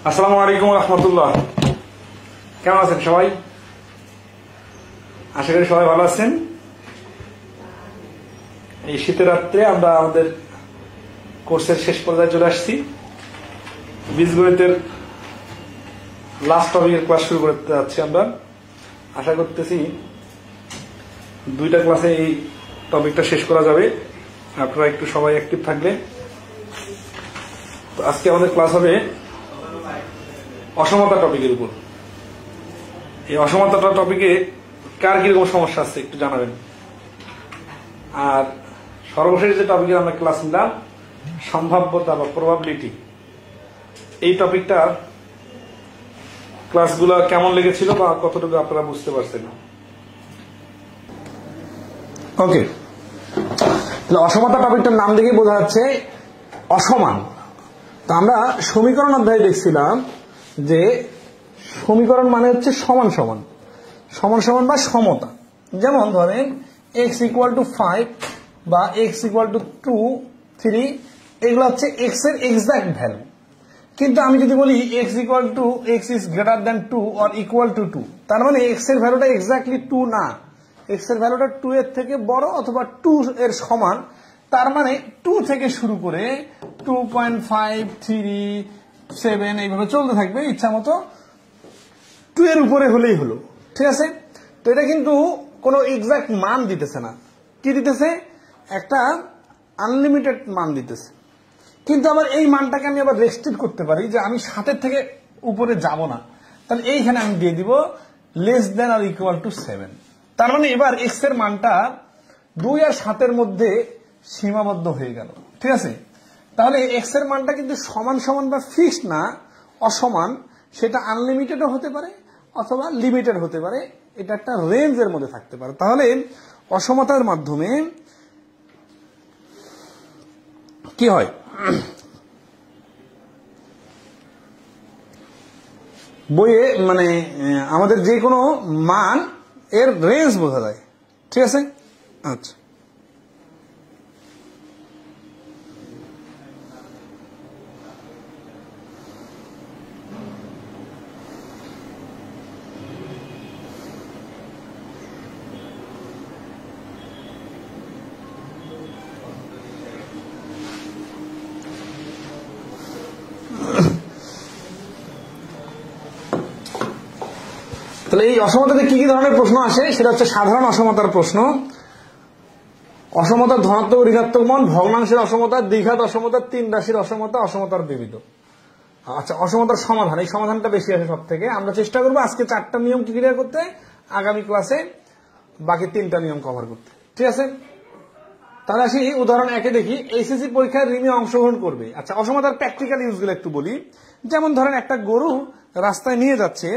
আসসালামু আলাইকুম রহমতুল্লাহ। কেমন আছেন সবাই? আশা করি সবাই ভালো আছেন। এই শীতের রাত্রে আমরা আমাদের কোর্সের শেষ পর্যায়ে চলে আসছি। বীজগণিতের লাস্ট টপিকের ক্লাস শুরু করতে যাচ্ছি আমরা। আশা করতেছি 2টা ক্লাসে এই টপিকটা শেষ করা যাবে, আপনারা একটু সবাই অ্যাক্টিভ থাকলে। তো আজকে আমাদের ক্লাস হবে অসমতা টপিকের উপর। এই অসমতা টপিকে কার কিরকম সমস্যা আছে একটু জানাবেন। আর সর্বশেষ যে টপিকের আমরা ক্লাস নিলাম সম্ভাব্যতা বা প্রবাবিলিটি, এই টপিকটা ক্লাসগুলো কেমন লেগেছিল বা কতটুকু আপনারা বুঝতে পারছেন? ওকে, অসমতা টপিকটার নাম দেখে বোঝা যাচ্ছে অসমান। তো আমরা সমীকরণ অধ্যায়ে দেখছিলাম যে সমীকরণ মানে হচ্ছে সমান সমান সমান সমান বা সমতা। যেমন ধরেন x = 5 বা x = 2, 3, এগুলো হচ্ছে x এর এক্সাক্ট ভ্যালু। কিন্তু আমি যদি বলি x is greater than 2 or equal to 2, তার মানে x এর ভ্যালুটা এক্স্যাক্টলি 2 না, x এর ভ্যালুটা 2 এর থেকে বড় অথবা 2 এর সমান। তার মানে 2 থেকে শুরু করে 2.5, 3, 7 এইভাবে চলতে থাকবে ইচ্ছা মতো, 2 এর উপরে হলেই হলো। ঠিক আছে? তো এটা কিন্তু কোনো এক্সাক্ট মান দিতেছে না। কি দিতেছে? একটা আনলিমিটেড মান দিতেছে। কিন্তু আবার এই মানটাকে আমি আবার রেস্ট্রিক্ট করতে পারি যে আমি 7 থেকে উপরে যাব না। তাহলে এইখানে আমি দিয়ে দিব <= 7। তার মানে এবার x এর মানটা 2 আর 7 এর মধ্যে সীমাবদ্ধ হয়ে গেল। ঠিক আছে? তাহলে x এর মানটা কিন্তু সমান সমান বা ফিক্সড না, অসমান। সেটা আনলিমিটেডও হতে পারে অথবা লিমিটেড হতে পারে, এটা একটা রেঞ্জের মধ্যে থাকতে পারে। তাহলে অসমতার মাধ্যমে কি হয়? বইয়ে মানে আমাদের যে কোনো মান এর রেঞ্জ বোঝা যায়। ঠিক আছে? আচ্ছা, তাহলে এই অসমতাতে কি কি ধরনের প্রশ্ন আসে সেটা হচ্ছে সাধারণ অসমতার প্রশ্ন, অসমতার ধনাত্মক ঋণাত্মক মান, ভগ্নাংশের অসমতা, দ্বিঘাত অসমতা, 3 রাশির অসমতা, অসমতার বিবিধ। আচ্ছা, অসমতার সমাধান, এই সমাধানটা বেশি আসে সব থেকে। আমরা চেষ্টা করবো আজকে 4টা নিয়ম ক্লিয়ার করতে, আগামী ক্লাসে বাকি 3টা নিয়ম কভার করতে। ঠিক আছে? তাহলে আসি উদাহরণ 1-এ দেখি। এইচএসসি পরীক্ষায় রিমি অংশগ্রহণ করবে। আচ্ছা, অসমতার প্র্যাকটিক্যাল ইউজগুলো একটু বলি। যেমন ধরেন একটা গরু রাস্তায় নিয়ে যাচ্ছে,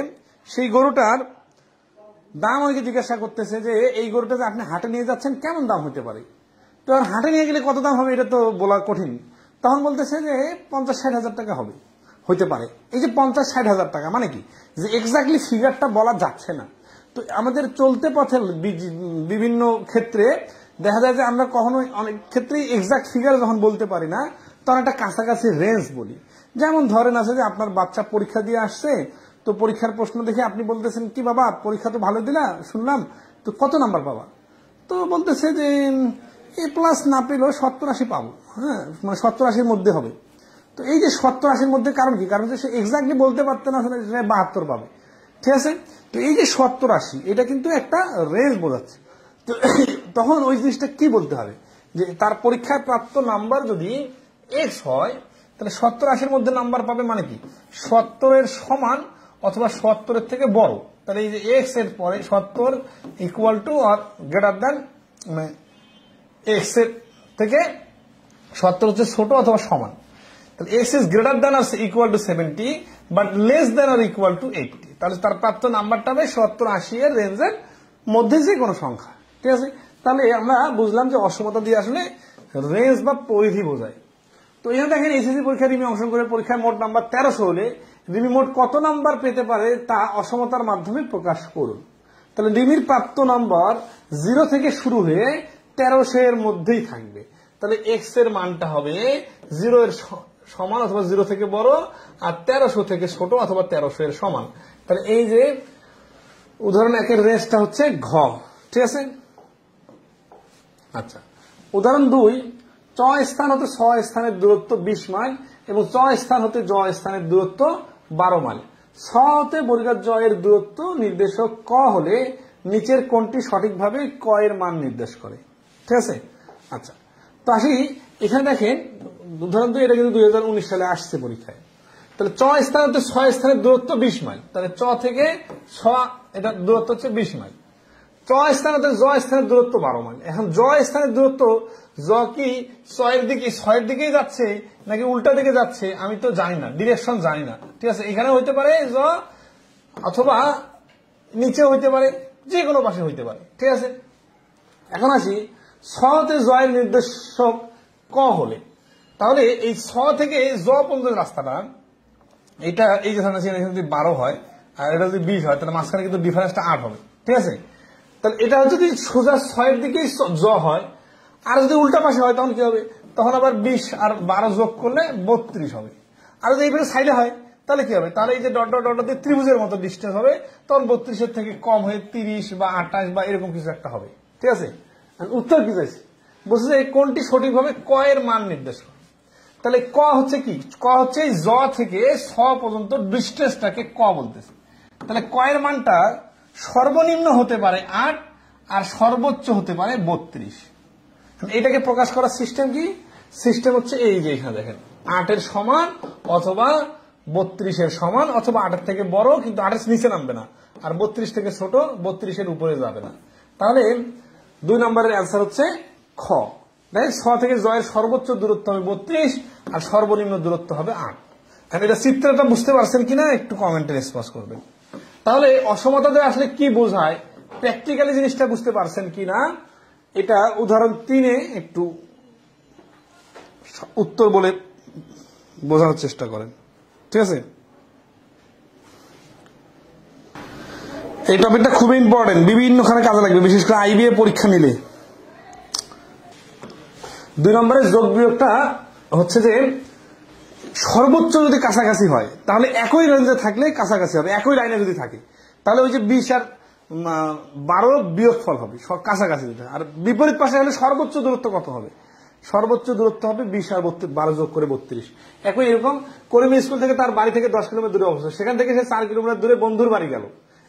সেই গরুটার দাম ওইকে জিজ্ঞাসা করতেছে যে এই গরুটা যে আপনি হাটে নিয়ে যাচ্ছেন কেমন দাম হতে পারে। তো আর হাটে নিয়ে গেলে কত দাম হবে এটা তো বলা কঠিন। তখন বলতেছে যে 50-60 হাজার টাকা হবে, হইতে পারে। এই যে 50-60 হাজার টাকা মানে কি, যে এক্স্যাক্টলি ফিগারটা বলা যাচ্ছে না। তো আমাদের চলতে পথে বিভিন্ন ক্ষেত্রে দেখা যায় যে আমরা কখনোই অনেক ক্ষেত্রেই এক্সাক্ট ফিগার যখন বলতে পারি না, তখন একটা কাছাকাছি রেঞ্জ বলি। যেমন ধরেন আছে যে আপনার বাচ্চা পরীক্ষা দিয়ে আসছে, তো পরীক্ষার প্রশ্ন দেখে আপনি বলতেছেন কি বাবা পরীক্ষা তো ভালো দিলা শুনলাম, তো কত নাম্বার পাবা? তো বলতেছে যে A+ না পেলেও 70-80 পাবো। হ্যাঁ, মানে 70-80-র মধ্যে হবে। তো এই যে 70-80-র মধ্যে কারণ কি? কারণ সে এক্স্যাক্টলি বলতে পারতে না, 72 পাবে। ঠিক আছে? তো এই যে 70-80 এটা কিন্তু একটা রেঞ্জ বোঝাচ্ছে। তো তখন ওই জিনিসটা কি বলতে হবে যে তার পরীক্ষায় প্রাপ্ত নাম্বার যদি x হয়, তাহলে 70-80-র মধ্যে নাম্বার পাবে মানে কি 70-এর সমান অথবা 70-এর থেকে বড়। তাহলে এই যে x এর পরে 70 = or greater than, মানে x এর থেকে 70 হচ্ছে ছোট অথবা সমান। তাহলে x is greater than or equal to 70 but less than or equal to 80, তাহলে তার প্রাপ্ত নাম্বারটা হবে 70-80 এর রেঞ্জের মধ্যে যে কোনো সংখ্যা। ঠিক আছে? তাহলে আমরা বুঝলাম যে অসমতা দিয়ে আসলে রেঞ্জ বা পরিধি বোঝায়। তো এখানে দেখেন এসএসসি পরীক্ষায় রিমি অংশগ্রহণ করে পরীক্ষায় মোট নাম্বার 1300 হলে রিমি মোট কত নাম্বার পেতে পারে তা অসমতার মাধ্যমে প্রকাশ করুন। তাহলে রিমির প্রাপ্ত নাম্বার 0 থেকে শুরু হয়ে 1300 এর মধ্যেই থাকবে। তাহলে x এর মানটা হবে 0 এর সমান অথবা 0 থেকে বড়, আর 1300 থেকে ছোট অথবা 1300 এর সমান। তাহলে এই যে উদাহরণ 1 এর রেঞ্জটা হচ্ছে ঘ, ঠিক আছে। আচ্ছা, উদাহরণ 2, চ স্থান হতে ছ স্থানের দূরত্ব 20 মাইল এবং চ স্থান হতে জ স্থানের দূরত্ব 12 মাইল। ছ হতে বর্গাকার জ এর দূরত্ব নির্দেশক ক হলে নিচের কোনটি সঠিকভাবে ক এর মান নির্দেশ করে, ঠিক আছে। আচ্ছা, তো আসি এখানে দেখেন উদাহরণ 2, এটা কিন্তু 2019 সালে আসছে পরীক্ষায়। তাহলে চ স্থান হতে ছ স্থানের দূরত্ব 20 মাইল, তাহলে চ থেকে ছ এটা দূরত্ব হচ্ছে 20 মাইল। চ স্থান হতে জ স্থানের দূরত্ব 12 মাইল। এখন জ স্থানের দূরত্ব, জ কি ছয়ের দিকেই যাচ্ছে নাকি উল্টা দিকে যাচ্ছে আমি তো জানি না, ডিরেকশন জানি না, ঠিক আছে। এখানে হইতে পারে জ, অথবা নিচে হইতে পারে, যে কোনো পাশে হইতে পারে, ঠিক আছে। এখন আসি ছ হতে জ এর নির্দেশক ক হলে, তাহলে এই ছ থেকে জ পর্যন্ত রাস্তাটা, এটা এই যে যদি 12 হয় আর এটা যদি 20 হয়, তাহলে মাঝখানে কিন্তু ডিফারেন্সটা 8 হবে, ঠিক আছে। তাহলে এটা যদি সোজা 6 দিকেই জ হয়, আর যদি উল্টা পাশে হয় তখন কি হবে, তখন আবার 20 আর 12 যোগ করলে 32 হবে। আর যদি এইভাবে সাইডে হয় তাহলে কি হবে, তাহলে এই যে ডট ডট ডট দিয়ে ত্রিভুজের মতো ডিস্টেন্স হবে, তখন 32 থেকে কম হয়ে 30 বা 28 বা এরকম কিছু একটা হবে, ঠিক আছে। উত্তর কি চাইছি, বলছে যে কোনটি সঠিকভাবে ক এর মান নির্দেশ করে। তাহলে ক হচ্ছে কি, ক হচ্ছে জ থেকে ছ পর্যন্ত ডিস্টেন্সটাকে ক বলতেছে। তাহলে ক এর মানটা সর্বনিম্ন হতে পারে 8 আর সর্বোচ্চ হতে পারে 32। এটাকে প্রকাশ করার সিস্টেম কি, সিস্টেম হচ্ছে এই যে এখানে দেখেন 8 এর সমান অথবা 32 এর সমান অথবা 8 এর থেকে বড় কিন্তু 8 এর নিচে নামবে না, আর 32 থেকে ছোট 32 এর উপরে যাবে না। তাহলে 2 নম্বরের অ্যান্সার হচ্ছে খ। দেখেন ছ থেকে জ এর সর্বোচ্চ দূরত্ব হবে 32 আর সর্বনিম্ন দূরত্ব হবে 8। এটা চিত্রটা বুঝতে পারছেন কিনা একটু কমেন্টে রেসপন্স করবেন। তাহলে অসমতাতে আসলে কি বোঝায়, প্র্যাকটিক্যালি জিনিসটা বুঝতে পারছেন কিনা, এটা উদাহরণ 3-এ একটু উত্তর বলে বোঝানোর চেষ্টা করেন, ঠিক আছে। এই টপিকটা খুবই ইম্পর্টেন্ট, বিভিন্নখানে কাজে লাগবে, বিশেষ করে আইবিএ পরীক্ষা নিলে। 2 নম্বরের যোগ বিয়োগটা হচ্ছে যে সর্বোচ্চ যদি কাছাকাছি হয় তাহলে একই রেঞ্জে থাকলে কাছাকাছি হবে, একই লাইনে যদি থাকে তাহলে ওই যে 20 আর 12 বিয়োগ ফল হবে কাছাকাছি যেটা, আর বিপরীত পাশে হলে সর্বোচ্চ দূরত্ব কত হবে, সর্বোচ্চ দূরত্ব হবে 20 আর 12 যোগ করে 32। একই এরকম করিমি স্কুল থেকে তার বাড়ি থেকে 10 কিলোমিটার দূরে অবস্থা, সেখান থেকে সে 4 কিলোমিটার দূরে বন্ধুর বাড়ি গেল।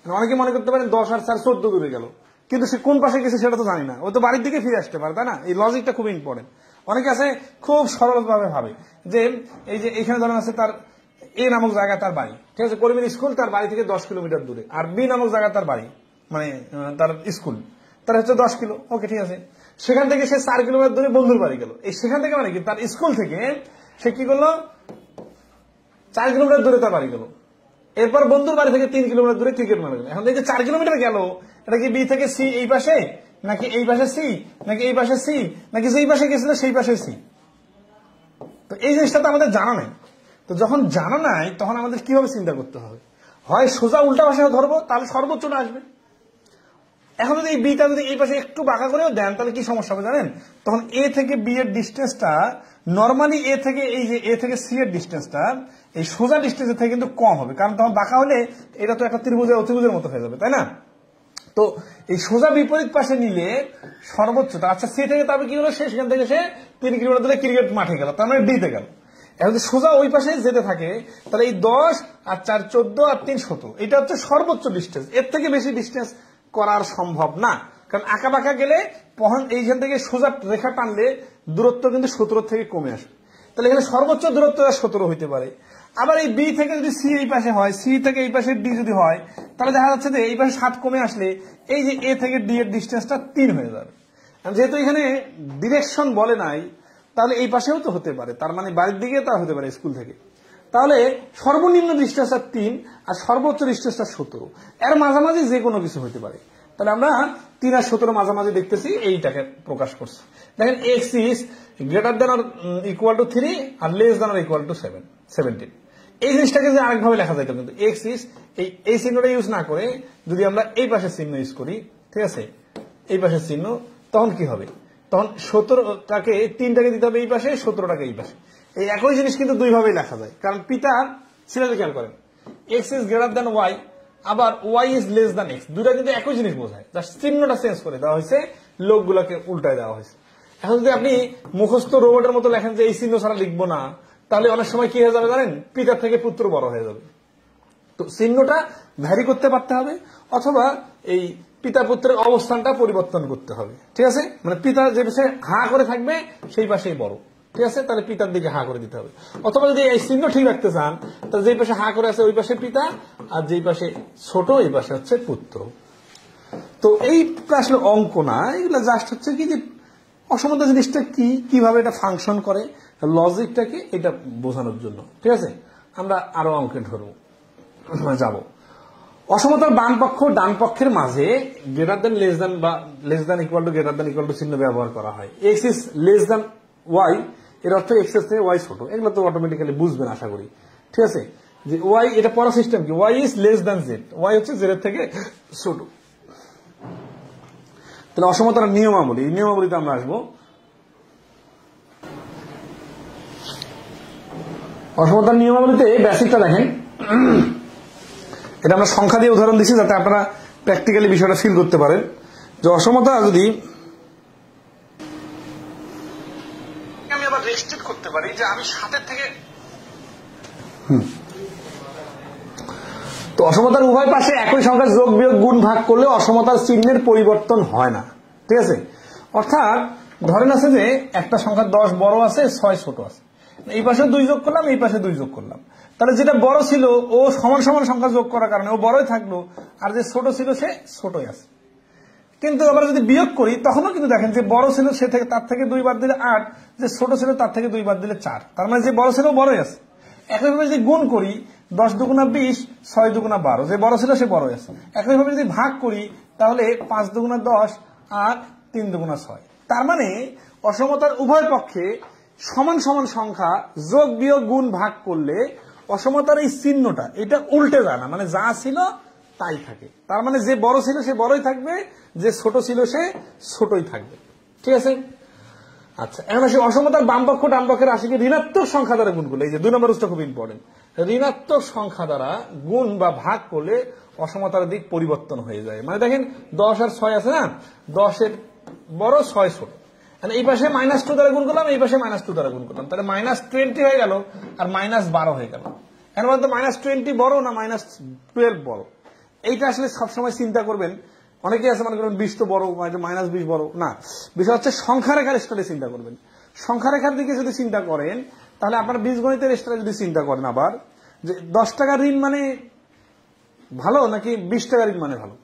অনেকে মনে করতে পারেন 10 আর 4 14 দূরে গেল, কিন্তু সে কোন পাশে গেছে সেটা তো জানি না, ও তো বাড়ির দিকে ফিরে আসতে পারে, তাই না। এই লজিকটা খুব ইম্পর্টেন্ট। অনেকে আছে খুব সরলভাবে ভাবে যে এই যে এখানে ধরেন আছে তার এ নামক জায়গা তার বাড়ি, ঠিক আছে, করিমের স্কুল তার বাড়ি থেকে 10 কিলোমিটার দূরে, আর বি নামক জায়গা তার বাড়ি মানে তার স্কুল তার হচ্ছে 10 কিলো, ওকে ঠিক আছে। সেখান থেকে সে 4 কিলোমিটার দূরে বন্ধুর বাড়ি গেল, এই সেখান থেকে মানে কি তার স্কুল থেকে সে কি করলো 4 কিলোমিটার দূরে তার বাড়ি গেল, এরপর বন্ধুর বাড়ি থেকে 3 কিলোমিটার দূরে ক্রিকেট মারা গেল। এখন এই যে 4 কিলোমিটার গেল, এটা কি বি থেকে সি এই পাশে নাকি এই পাশে সি নাকি এই পাশে সি নাকি যেই পাশে গেছিল সেই পাশে সি, তো এই জিনিসটা তো আমাদের জানা নাই। তো যখন জানা নাই তখন আমাদের কিভাবে চিন্তা করতে হবে, হয় সোজা উল্টা পাশে ধরবো তাহলে সর্বোচ্চটা আসবে। এখন যদি এই বিটা যদি এই পাশে একটু বাঁকা করেও দেন তাহলে কি সমস্যা হবে জানেন, তখন এ থেকে বি এর ডিস্টেন্সটা নর্মালি এ থেকে এই যে এ থেকে সি এর ডিস্টেন্সটা এই সোজা ডিস্টেন্সের থেকে কিন্তু কম হবে, কারণ তখন বাঁকা হলে এটা তো একটা ত্রিভুজের অতিভুজের মতো হয়ে যাবে, তাই না। তো এই সোজা বিপরীত পাশে নিলে সর্বোচ্চটা, আচ্ছা সি থেকে তবে কি হলো, সেখান থেকে সে 3 কিলোমিটার দূরে ক্রিকেট মাঠে গেল, তার মানে ডিতে গেল। এখন যদি সোজা ওই পাশে যেতে থাকে তাহলে এই 10 আর 4 14 আর 3 17, এটা হচ্ছে সর্বোচ্চ ডিস্টেন্স, এর থেকে বেশি ডিস্টেন্স করার সম্ভব না, কারণ আঁকা বাঁকা গেলে এইখান থেকে সোজা রেখা টানলে দূরত্ব কিন্তু 17 থেকে কমে আসে। তাহলে এখানে সর্বোচ্চ দূরত্ব 17 হইতে পারে। আবার এই বি থেকে যদি সি এই পাশে হয়, সি থেকে এই পাশে ডি যদি হয়, তাহলে দেখা যাচ্ছে যে এই পাশে 7 কমে আসলে এই যে এ থেকে ডি এর ডিস্টেন্সটা 3 হয়ে যাবে। যেহেতু এখানে ডিরেকশন বলে নাই তাহলে এই পাশেও তো হতে পারে, তার মানে বাড়ির দিকে তা হতে পারে স্কুল থেকে। তাহলে সর্বনিম্ন ডিস্টেন্সটা 3 আর সর্বোচ্চ ডিস্টেন্সটা 17, এর মাঝামাঝি যে কোনো কিছু হতে পারে। তাহলে আমরা 3 আর 17 মাঝামাঝি দেখতেছি, এইটাকে প্রকাশ করছি। দেখেন x is greater than or equal to 3 আর less than or equal to 17। এই জিনিসটাকে যে আরেকভাবে লেখা যায়, কিন্তু এক্স ইজ এই চিহ্নটা ইউজ না করে যদি আমরা এই পাশের চিহ্ন ইউজ করি, ঠিক আছে, এই পাশের চিহ্ন, তখন কি হবে, তখন 17টাকে 3টাকে দিতে হবে এই পাশে, 17টাকে এই পাশে। এই একই জিনিস কিন্তু দুই ভাবেই লেখা যায়, কারণ পিতার সিরিয়ালি খেয়াল করেন X is greater than Y, আবার Y is less than X, দুটা কিন্তু একই জিনিস বোঝায়, জাস্ট চিহ্নটা চেঞ্জ করে দেওয়া হয়েছে, লোকগুলোকে উল্টায় দেওয়া হয়েছে। এখন যদি আপনি মুখস্থ রোবটের মতো লেখেন যে এই চিহ্ন ছাড়া লিখবো না, তাহলে অনেক সময় কি হয়ে যাবে জানেন, পিতার থেকে পুত্র বড় হয়ে যাবে। তো চিহ্নটা ভ্যারি করতে পারতে হবে, অথবা এই পিতা পুত্রের অবস্থানটা পরিবর্তন করতে হবে, ঠিক আছে? মানে পিতা যে পাশে হা করে থাকবে সেই পাশেই বড়, ঠিক আছে? তাহলে পিতার দিকে হা করে দিতে হবে। অথবা যদি এই চিহ্ন ঠিক রাখতে চান, তাহলে যেই পাশে হা করে আছে ওই পাশে পিতা, আর যেই পাশে ছোট এই পাশে হচ্ছে পুত্র। তো এই আসলে অঙ্ক না, এগুলো জাস্ট হচ্ছে কি যে অসমতা জিনিসটা কি, কিভাবে এটা ফাংশন করে, লজিকটাকে এটা বোঝানোর জন্য, ঠিক আছে? আমরা আরো অঙ্কে ধরবো, যাব। অসমতার বাম পক্ষ ডান পক্ষের মাঝে গ্রেটার দেন লেস দেন বা less than equal to greater than equal to চিহ্ন ব্যবহার করা হয়। X is less than y, এর অর্থ এক্স এর থেকে ওয়াই ছোট, এগুলো তো অটোমেটিক্যালি বুঝবেন আশা করি, ঠিক আছে? যে ওয়াই, এটা পড়া সিস্টেম কি, Y is less than Z, Y হচ্ছে জেড এর থেকে ছোট। তাহলে অসমতার নিয়মাবলী, এই নিয়মাবলীতে আমরা আসবো। অসমতার নিয়মাবলীতে বেসিকটা দেখেন, এটা আমরা সংখ্যা দিয়ে উদাহরণ দিচ্ছি যাতে আপনারা প্র্যাকটিক্যালি বিষয়টা ফিল করতে পারেন। যে অসমতা যদি আমি আবার রেস্ট্রিক্ট করতে পারি যে আমি 7 থেকে, তো অসমতার উভয় পাশে একই সংখ্যা যোগ বিয়োগ গুণ ভাগ করলে অসমতার চিহ্নের পরিবর্তন হয় না, ঠিক আছে? অর্থাৎ ধরেন আছে যে একটা সংখ্যা 10 বড় আছে, 6 ছোট আছে, এই পাশে 2 যোগ করলাম, এই পাশে 2 যোগ করলাম, তাহলে যেটা বড় ছিল ও সমান সমান সংখ্যা যোগ করার কারণে ও বড়ই থাকলো, আর যে ছোট ছিল সে ছোটই আছে। কিন্তু আবার যদি বিয়োগ করি তখনও কিন্তু দেখেন যে বড় ছিল সে থেকে তার থেকে 2 বাদ দিলে 8, যে ছোট ছিল তার থেকে 2 বাদ দিলে 4, তার মানে যে বড় ছিল বড়ই আছে। একইভাবে যদি গুণ করি 10 দুগুণা 20, 6 দুগুণা 12, যে বড় ছিল সে বড়ই আছে। একইভাবে যদি ভাগ করি তাহলে 5 দুগুণা 10 আর 3 দুগুণা 6, তার মানে অসমতার উভয় পক্ষে সমান সমান সংখ্যা যোগ বিয়োগ গুণ ভাগ করলে অসমতার এই চিহ্নটা এটা উল্টে যায় না, মানে যা ছিল তাই থাকে। তার মানে যে বড় ছিল সে বড়ই থাকবে, যে ছোট ছিল সে ছোটই থাকবে, ঠিক আছে? আচ্ছা, এখন আসি অসমতার বাম পক্ষ ডান পক্ষের রাশিকে ঋণাত্মক সংখ্যা দ্বারা গুণ করলে, এই যে 2 নম্বর রুলসটা খুব ইম্পর্টেন্ট, ঋণাত্মক সংখ্যা দ্বারা গুণ বা ভাগ করলে অসমতার দিক পরিবর্তন হয়ে যায়। মানে দেখেন 10 আর 6 আছে না, 10 এর বড়, 6 ছোট, এই পাশে -2 দ্বারা গুণ করলাম, এই পাশে -2 দ্বারা গুণ করলাম, তাহলে -20 হয়ে গেল আর -12 হয়ে গেল। এখন বলতো -20 বড় না -12 বড়, এইটা আসলে সবসময় চিন্তা করবেন। অনেকে আছে মনে করবেন 20 তো বড়, -20 বড় না, বিষয় হচ্ছে সংখ্যারেখার স্তরে চিন্তা করবেন। সংখ্যারেখার দিকে যদি চিন্তা করেন তাহলে আপনার বীজগণিতের স্তরে যদি চিন্তা করেন আবার যে 10 টাকার ঋণ মানে ভালো নাকি 20 টাকার ঋণ মানে ভালো,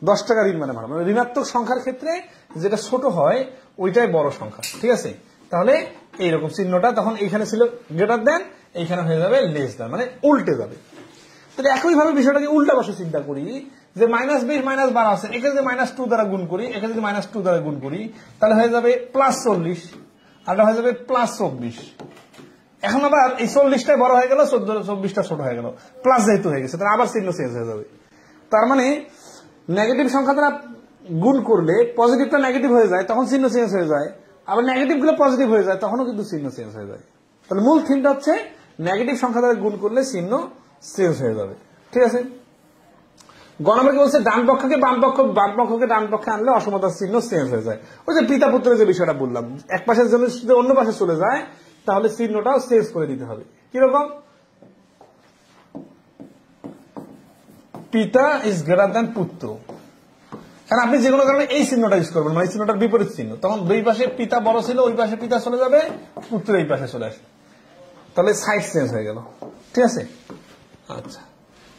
10 টাকার ঋণ মানে ভালো, মানে ঋণাত্মক সংখ্যার ক্ষেত্রে যেটা ছোট হয় ওইটাই বড় সংখ্যা, ঠিক আছে? তাহলে এইরকম চিহ্নটা তখন এইখানে ছিল গ্রেটার দেন, এইখানে হয়ে যাবে লেস দেন, মানে উল্টে যাবে। তাহলে একইভাবে বিষয়টাকে উল্টা পাশে চিন্তা করি যে -20 -12 আছে, একে যদি -2 দ্বারা গুণ করি, একে যদি -2 দ্বারা গুণ করি তাহলে হয়ে যাবে +40, আর হয়ে যাবে +24। এখন আবার এই 40টাই বড় হয়ে গেল, 24টা ছোট হয়ে গেল, প্লাস যেহেতু হয়ে গেছে তাহলে আবার চিহ্ন চেঞ্জ হয়ে যাবে। তার মানে নেগেটিভ সংখ্যা দ্বারা গুণ করলে পজিটিভটা নেগেটিভ হয়ে যায়, তখন চিহ্ন চেঞ্জ হয়ে যায়, আবার নেগেটিভ গুলো পজিটিভ হয়ে যায়, তখনও কিন্তু চিহ্ন চেঞ্জ হয়ে যায়। তাহলে মূল থিমটা হচ্ছে নেগেটিভ সংখ্যা দ্বারা গুণ করলে চিহ্ন চেঞ্জ হয়ে যাবে, ঠিক আছে? গণনাকে বলছে ডান পক্ষকে বাম পক্ষ, বাম পক্ষকে ডান পক্ষে আনলে অসমতার চিহ্ন চেঞ্জ হয়ে যায়। ওই যে পিতা পুত্রের যে বিষয়টা বললাম, এক পাশের জন্য যদি অন্য পাশে চলে যায় তাহলে চিহ্নটাও চেঞ্জ করে দিতে হবে। কিরকম? পিতা ইজ গ্রেটার দ্যান পুত্র, কারণ আপনি যে কোনো কারণে এই চিহ্নটা ইউজ করবেন, মানে এই চিহ্নটার বিপরীত চিহ্ন, তখন দুই পাশে পিতা বড় ছিল, ওই পাশে পিতা চলে যাবে, পুত্র এই পাশে চলে আসে, তাহলে সাইড চেঞ্জ হয়ে গেল, ঠিক আছে? আচ্ছা,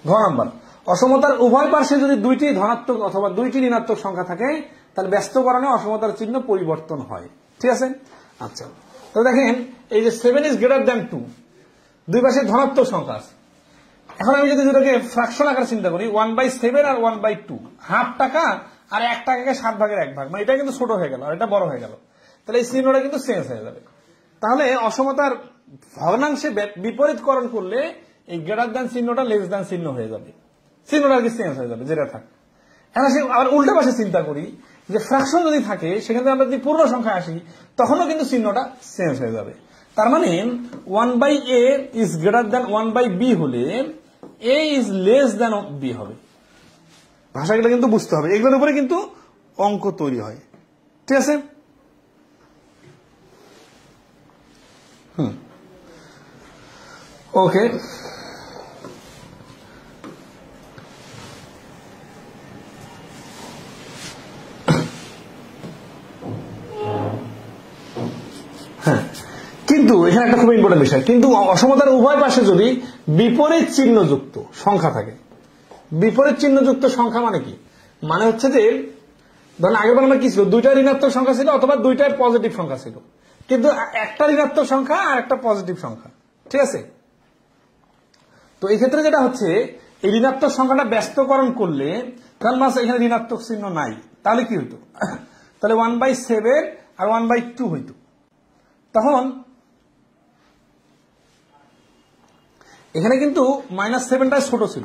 ঘ নাম্বার, অসমতার উভয় পার্শ্বে যদি 2টি ধনাত্মক অথবা 2টি ঋণাত্মক সংখ্যা থাকে তাহলে ব্যস্তকরণে অসমতার চিহ্ন পরিবর্তন হয়, ঠিক আছে? আচ্ছা, তো দেখেন এই যে 7 ইজ গ্রেটার দ্যান 2, দুই পাশে ধনাত্মক সংখ্যা আছে। এখন আমি যদি দুটোকে ফ্র্যাকশন আকারে চিন্তা করি, 1/7 আর 1/2, হাফ টাকা আর 1 টাকাকে 7 ভাগের 1 ভাগ, মানে এটা কিন্তু ছোট হয়ে গেল আর এটা বড় হয়ে গেল, তাহলে এই চিহ্নটা কিন্তু চেঞ্জ হয়ে যাবে। তাহলে অসমতার ভগ্নাংশে বিপরীতকরণ করলে এই গ্রেটার দ্যান চিহ্নটা লেস দ্যান চিহ্ন হয়ে যাবে, চিহ্নটা আর কি চেঞ্জ হয়ে যাবে যেটা থাকে। এখন আবার উল্টা পাশে চিন্তা করি যে ফ্র্যাকশন যদি থাকে সেখানে আমরা যদি পূর্ণ সংখ্যা আসি তখনও কিন্তু চিহ্নটা চেঞ্জ হয়ে যাবে। তার মানে 1/a is greater than 1/b হলে a is less than b হবে। ভাষাগুলো কিন্তু বুঝতে হবে, এগুলোর উপরে কিন্তু অঙ্ক তৈরি হয়। ঠিক আছে, ওকে। হ্যাঁ, কিন্তু এখানে একটা খুব ইম্পর্টেন্ট বিষয়, কিন্তু অসমতার উভয় পাশে যদি বিপরীত চিহ্নযুক্ত সংখ্যা থাকে। বিপরীত চিহ্নযুক্ত সংখ্যা মানে কি? মানে হচ্ছে যে ধরেন আগের বার আমরা কি ছিল, দুইটা ঋণাত্মক সংখ্যা ছিল অথবা দুইটাই পজিটিভ সংখ্যা ছিল, কিন্তু একটা ঋণাত্মক সংখ্যা আর একটা পজিটিভ সংখ্যা। ঠিক আছে, তো এই ক্ষেত্রে যেটা হচ্ছে, এই ঋণাত্মক সংখ্যাটা ব্যস্তকরণ করলে, কারণ মাস এখানে ঋণাত্মক চিহ্ন নাই, তাহলে কি হইতো? তাহলে 1/7 আর 1/2 হইতো। তখন এখানে কিন্তু -7টা ছোট ছিল,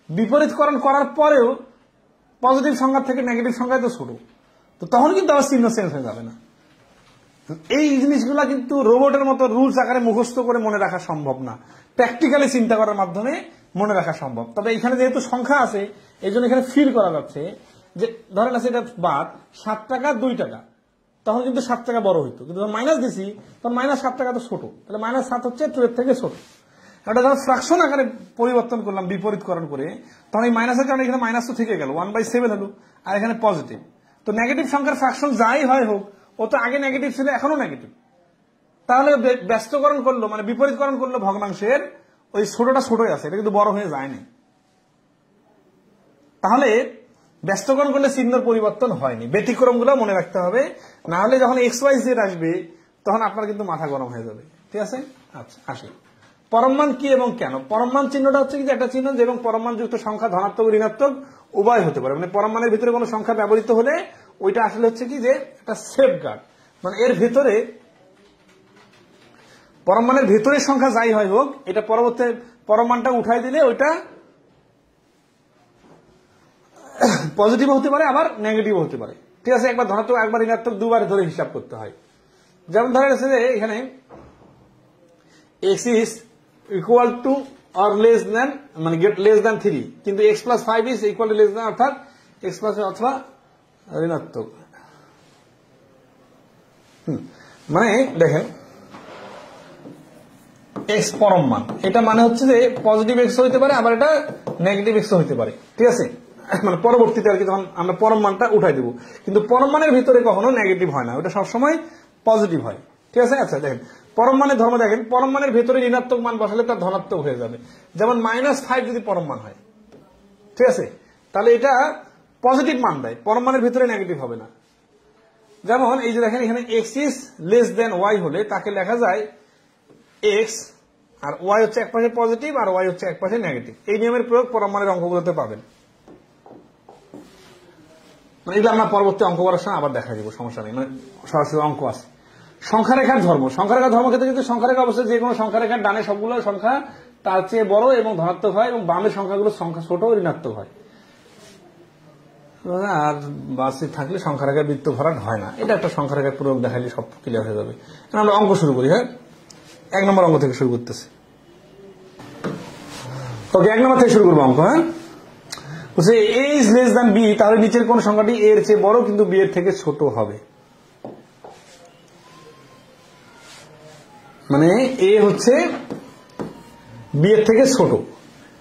বিপরীতকরণ করার পরেও পজিটিভ সংখ্যা থেকে নেগেটিভ সংখ্যায় তো ছোট, তো তখন কিন্তু আবার চিহ্ন চেঞ্জ হয়ে যাবে না। এই জিনিসগুলা কিন্তু রোবটের মতো রুলস আকারে মুখস্থ করে মনে রাখা সম্ভব না, প্র্যাকটিক্যালি চিন্তা করার মাধ্যমে মনে রাখা সম্ভব। তবে এখানে যেহেতু সংখ্যা আছে, এই জন্য এখানে ফিল করা যাচ্ছে যে ধরেন আছে এটা বাদ 7 টাকা 2 টাকা, তখন কিন্তু 7 টাকা বড় হইতো, কিন্তু যখন মাইনাস দিছি তখন -7 টাকা তো ছোট, তাহলে -7 হচ্ছে 2 এর থেকে ছোট। এটা যখন ফ্র্যাকশন আকারে পরিবর্তন করলাম বিপরীতকরণ করে, তখন এই মাইনাসের কারণে এখানে মাইনাস তো থেকে গেল, 1/7 হলো, আর এখানে পজিটিভ। তো নেগেটিভ সংখ্যার ফ্র্যাকশন যাই হয় হোক, ও তো আগে নেগেটিভ ছিল এখনো নেগেটিভ, তাহলে ব্যস্তকরণ করলো মানে বিপরীতকরণ করলো ভগ্নাংশের, ওই ছোটটা ছোটই আছে, এটা কিন্তু বড় হয়ে যায়নি। তাহলে ব্যস্তকরণ করলে চিহ্নের পরিবর্তন হয়নি, ব্যতিক্রমগুলো মনে রাখতে হবে, না হলে যখন XYZ আসবে তখন আপনার কিন্তু মাথা গরম হয়ে যাবে। ঠিক আছে, আচ্ছা আসি পরমমান কি এবং কেন। পরমমান চিহ্নটা হচ্ছে কি একটা চিহ্ন যে এবং পরমমান যুক্ত সংখ্যা ধনাত্মক ঋণাত্মক উভয় হতে পারে, মানে পরমমানের ভিতরে কোনো সংখ্যা ব্যবহৃত হলে ওইটা আসলে হচ্ছে কি যে একটা সেফগার্ড, মানে এর ভিতরে পরমমানের ভিতরে সংখ্যা যাই হয় হোক, এটা পরবর্তী পরমমানটা উঠাই দিলে ওইটা পজিটিভ হতে পারে আবার নেগেটিভ হতে পারে। ঠিক আছে, একবার ধনাত্মক একবার ঋণাত্মক দুবার ধরে হিসাব করতে হয়। যেমন ধরে গেছে যে এখানে x is equal to or less than মানে get less than 3, কিন্তু x plus 5 is equal to less than, অর্থাৎ x plus অথবা ঋণাত্মক। মানে দেখেন x পরম মান, এটা মানে হচ্ছে যে পজিটিভ x হইতে পারে আবার এটা নেগেটিভ x হইতে পারে। ঠিক আছে, মানে পরবর্তীতে আর কি যখন আমরা পরম মানটা উঠাই দেব, কিন্তু পরম মানের ভিতরে কখনো নেগেটিভ হয় না, ওটা সবসময় পজিটিভ হয়। ঠিক আছে, আচ্ছা দেখেন পরম মানের ধর্ম দেখেন, পরম মানের ভিতরে ঋণাত্মক মান বসালে তার ধনাত্মক হয়ে যাবে, যেমন -5 যদি পরম মান হয়, ঠিক আছে, তাহলে এটা পজিটিভ মান দেয়, পরম মানের ভিতরে নেগেটিভ হবে না। যেমন এই যে দেখেন এখানে x is less than y হলে তাকে লেখা যায় x আর y হচ্ছে এক পাশে পজিটিভ আর y হচ্ছে এক পাশে নেগেটিভ। এই নিয়মের প্রয়োগ পরম মানের অঙ্কগুলোতে পাবেন, মানে এগুলো আমরা পরবর্তী অঙ্ক করার সময় আবার দেখা যাবো, সমস্যা নেই, মানে সরাসরি অঙ্ক আছে। সংখ্যারেখার ধর্ম, সংখ্যারেখার ধর্ম ক্ষেত্রে কিন্তু সংখ্যারেখা অবশ্যই যে কোনো সংখ্যারেখার ডানে সবগুলো সংখ্যা তার চেয়ে বড় এবং ধনাত্মক হয়, এবং বামের সংখ্যাগুলো সংখ্যা ছোট ও ঋণাত্মক হয়। আর বাসে থাকলে সংখ্যারেখার বৃত্ত ভরাট হয় না, এটা একটা সংখ্যারেখার প্রয়োগ দেখালে সব ক্লিয়ার হয়ে যাবে। আমরা অঙ্ক শুরু করি। হ্যাঁ, 1 নম্বর অঙ্ক থেকে শুরু করতেছি। ওকে, 1 নম্বর থেকে শুরু করবো অঙ্ক। হ্যাঁ, বলছে a is less than b, তাহলে নিচের কোন সংখ্যাটি a এর চেয়ে বড় কিন্তু b এর থেকে ছোট হবে। মানে a হচ্ছে b এর থেকে ছোট,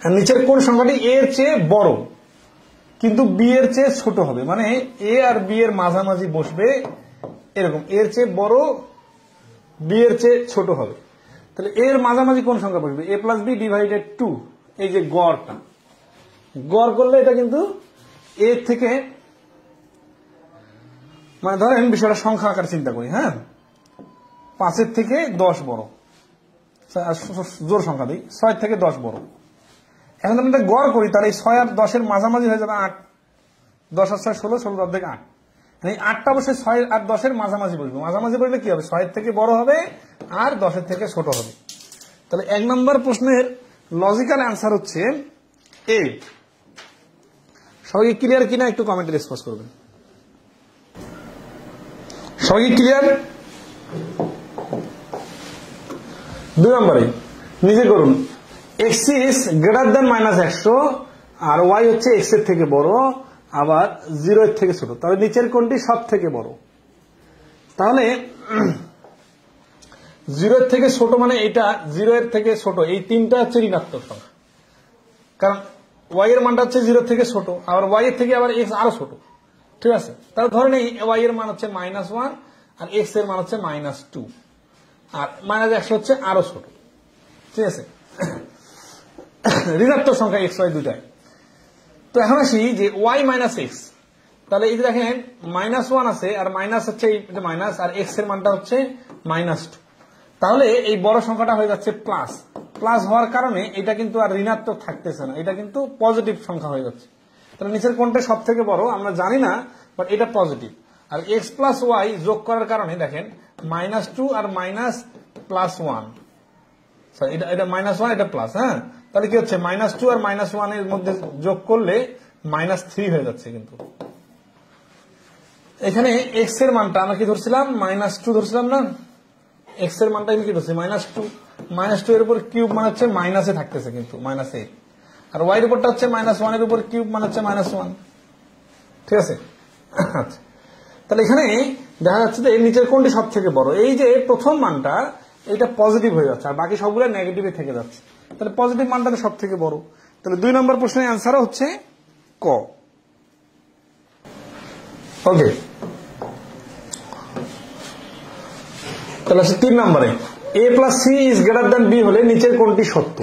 আর নিচের কোন সংখ্যাটি a এর চেয়ে বড় কিন্তু b এর চেয়ে ছোট হবে, মানে a আর b এর মাঝামাঝি বসবে এরকম, a এর চেয়ে বড় b এর চেয়ে ছোট হবে। তাহলে a এর মাঝামাঝি কোন সংখ্যা বসবে? a plus b divided 2, এই যে গড়টা, গড় করলে এটা কিন্তু a থেকে, মানে ধরেন বিষয়টা সংখ্যা আকার চিন্তা করি। হ্যাঁ, 5 থেকে 10 বড়, জোর সংখ্যা দিই, 6 থেকে 10 বড়। এখন আমরা গড় করি, তাহলে 6 আর 10 মাঝামাঝি হয়ে যাবে 8, 10 আর 6 16, 16 আর 8, মানে 8টা অবশ্যই 6 আর 10 মাঝামাঝি বসবে। মাঝামাঝি বসলে কি হবে? 6 থেকে বড় হবে আর 10 থেকে ছোট হবে। তাহলে 1 নম্বর প্রশ্নের লজিক্যাল অ্যান্সার হচ্ছে এ। সবাই ক্লিয়ার কিনা একটু কমেন্টে রেসপন্স করবেন। সবাই ক্লিয়ার? 2 নম্বরে নিজে করুন, x is greater than -100 R y হচ্ছে x এর থেকে বড় আবার 0 এর থেকে ছোট, তাহলে নিচের কোনটি সব থেকে বড়? তাহলে 0 এর থেকে ছোট মানে এটা 0 এর থেকে ছোট, এই তিনটা হচ্ছে ঋণাত্মক সংখ্যা, কারণ y এর মানটা হচ্ছে 0 থেকে ছোট, আবার y এর থেকে আবার x আরো ছোট, ঠিক আছে? তাহলে ধরে নেই y এর মান হচ্ছে -1 আর x এর মান হচ্ছে -2 আর -100 হচ্ছে আরো ছোট, ঠিক আছে? ঋণাত্মক সংখ্যা x y দুটাই। তো এখন আসি যে y - x, তাহলে এই যে দেখেন -1 আছে আর মাইনাস হচ্ছে এটা মাইনাস আর x এর মানটা হচ্ছে -2, তাহলে এই বড় সংখ্যাটা হয়ে যাচ্ছে প্লাস। প্লাস হওয়ার কারণে এটা কিন্তু আর ঋণাত্মক থাকতেছে না, এটা কিন্তু পজিটিভ সংখ্যা হয়ে যাচ্ছে। তাহলে নিচের কোনটা সব থেকে বড় আমরা জানি না, বাট এটা পজিটিভ। আর x প্লাস ওয়াই যোগ করার কারণে দেখেন -2 আর +1, সরি এটা -1 এটা প্লাস, হ্যাঁ, তাহলে কি হচ্ছে -2 আর -1 এর মধ্যে যোগ করলে -3 হয়ে যাচ্ছে। কিন্তু এখানে x এর মানটা আমরা কি ধরছিলাম, -2 ধরছিলাম না, x এর মানটা আমি কি ধরছি -2 এর উপর কিউব মানে হচ্ছে মাইনাসে থাকতেছে কিন্তু -8, আর y এর উপরটা হচ্ছে -1 এর উপর কিউব মানে হচ্ছে -1, ঠিক আছে? আচ্ছা, তাহলে এখানে দেখা যাচ্ছে যে এর নিচের কোনটি সব থেকে বড়, এই যে প্রথম মানটা এটা পজিটিভ হয়ে যাচ্ছে আর বাকি সবগুলো নেগেটিভে থেকে যাচ্ছে, তাহলে পজিটিভ মানটা সব থেকে বড়। তাহলে 2 নম্বর প্রশ্নের অ্যান্সার হচ্ছে ক। ওকে, তাহলে 3 নম্বরে a plus c is greater than b হলে নিচের কোনটি সত্য?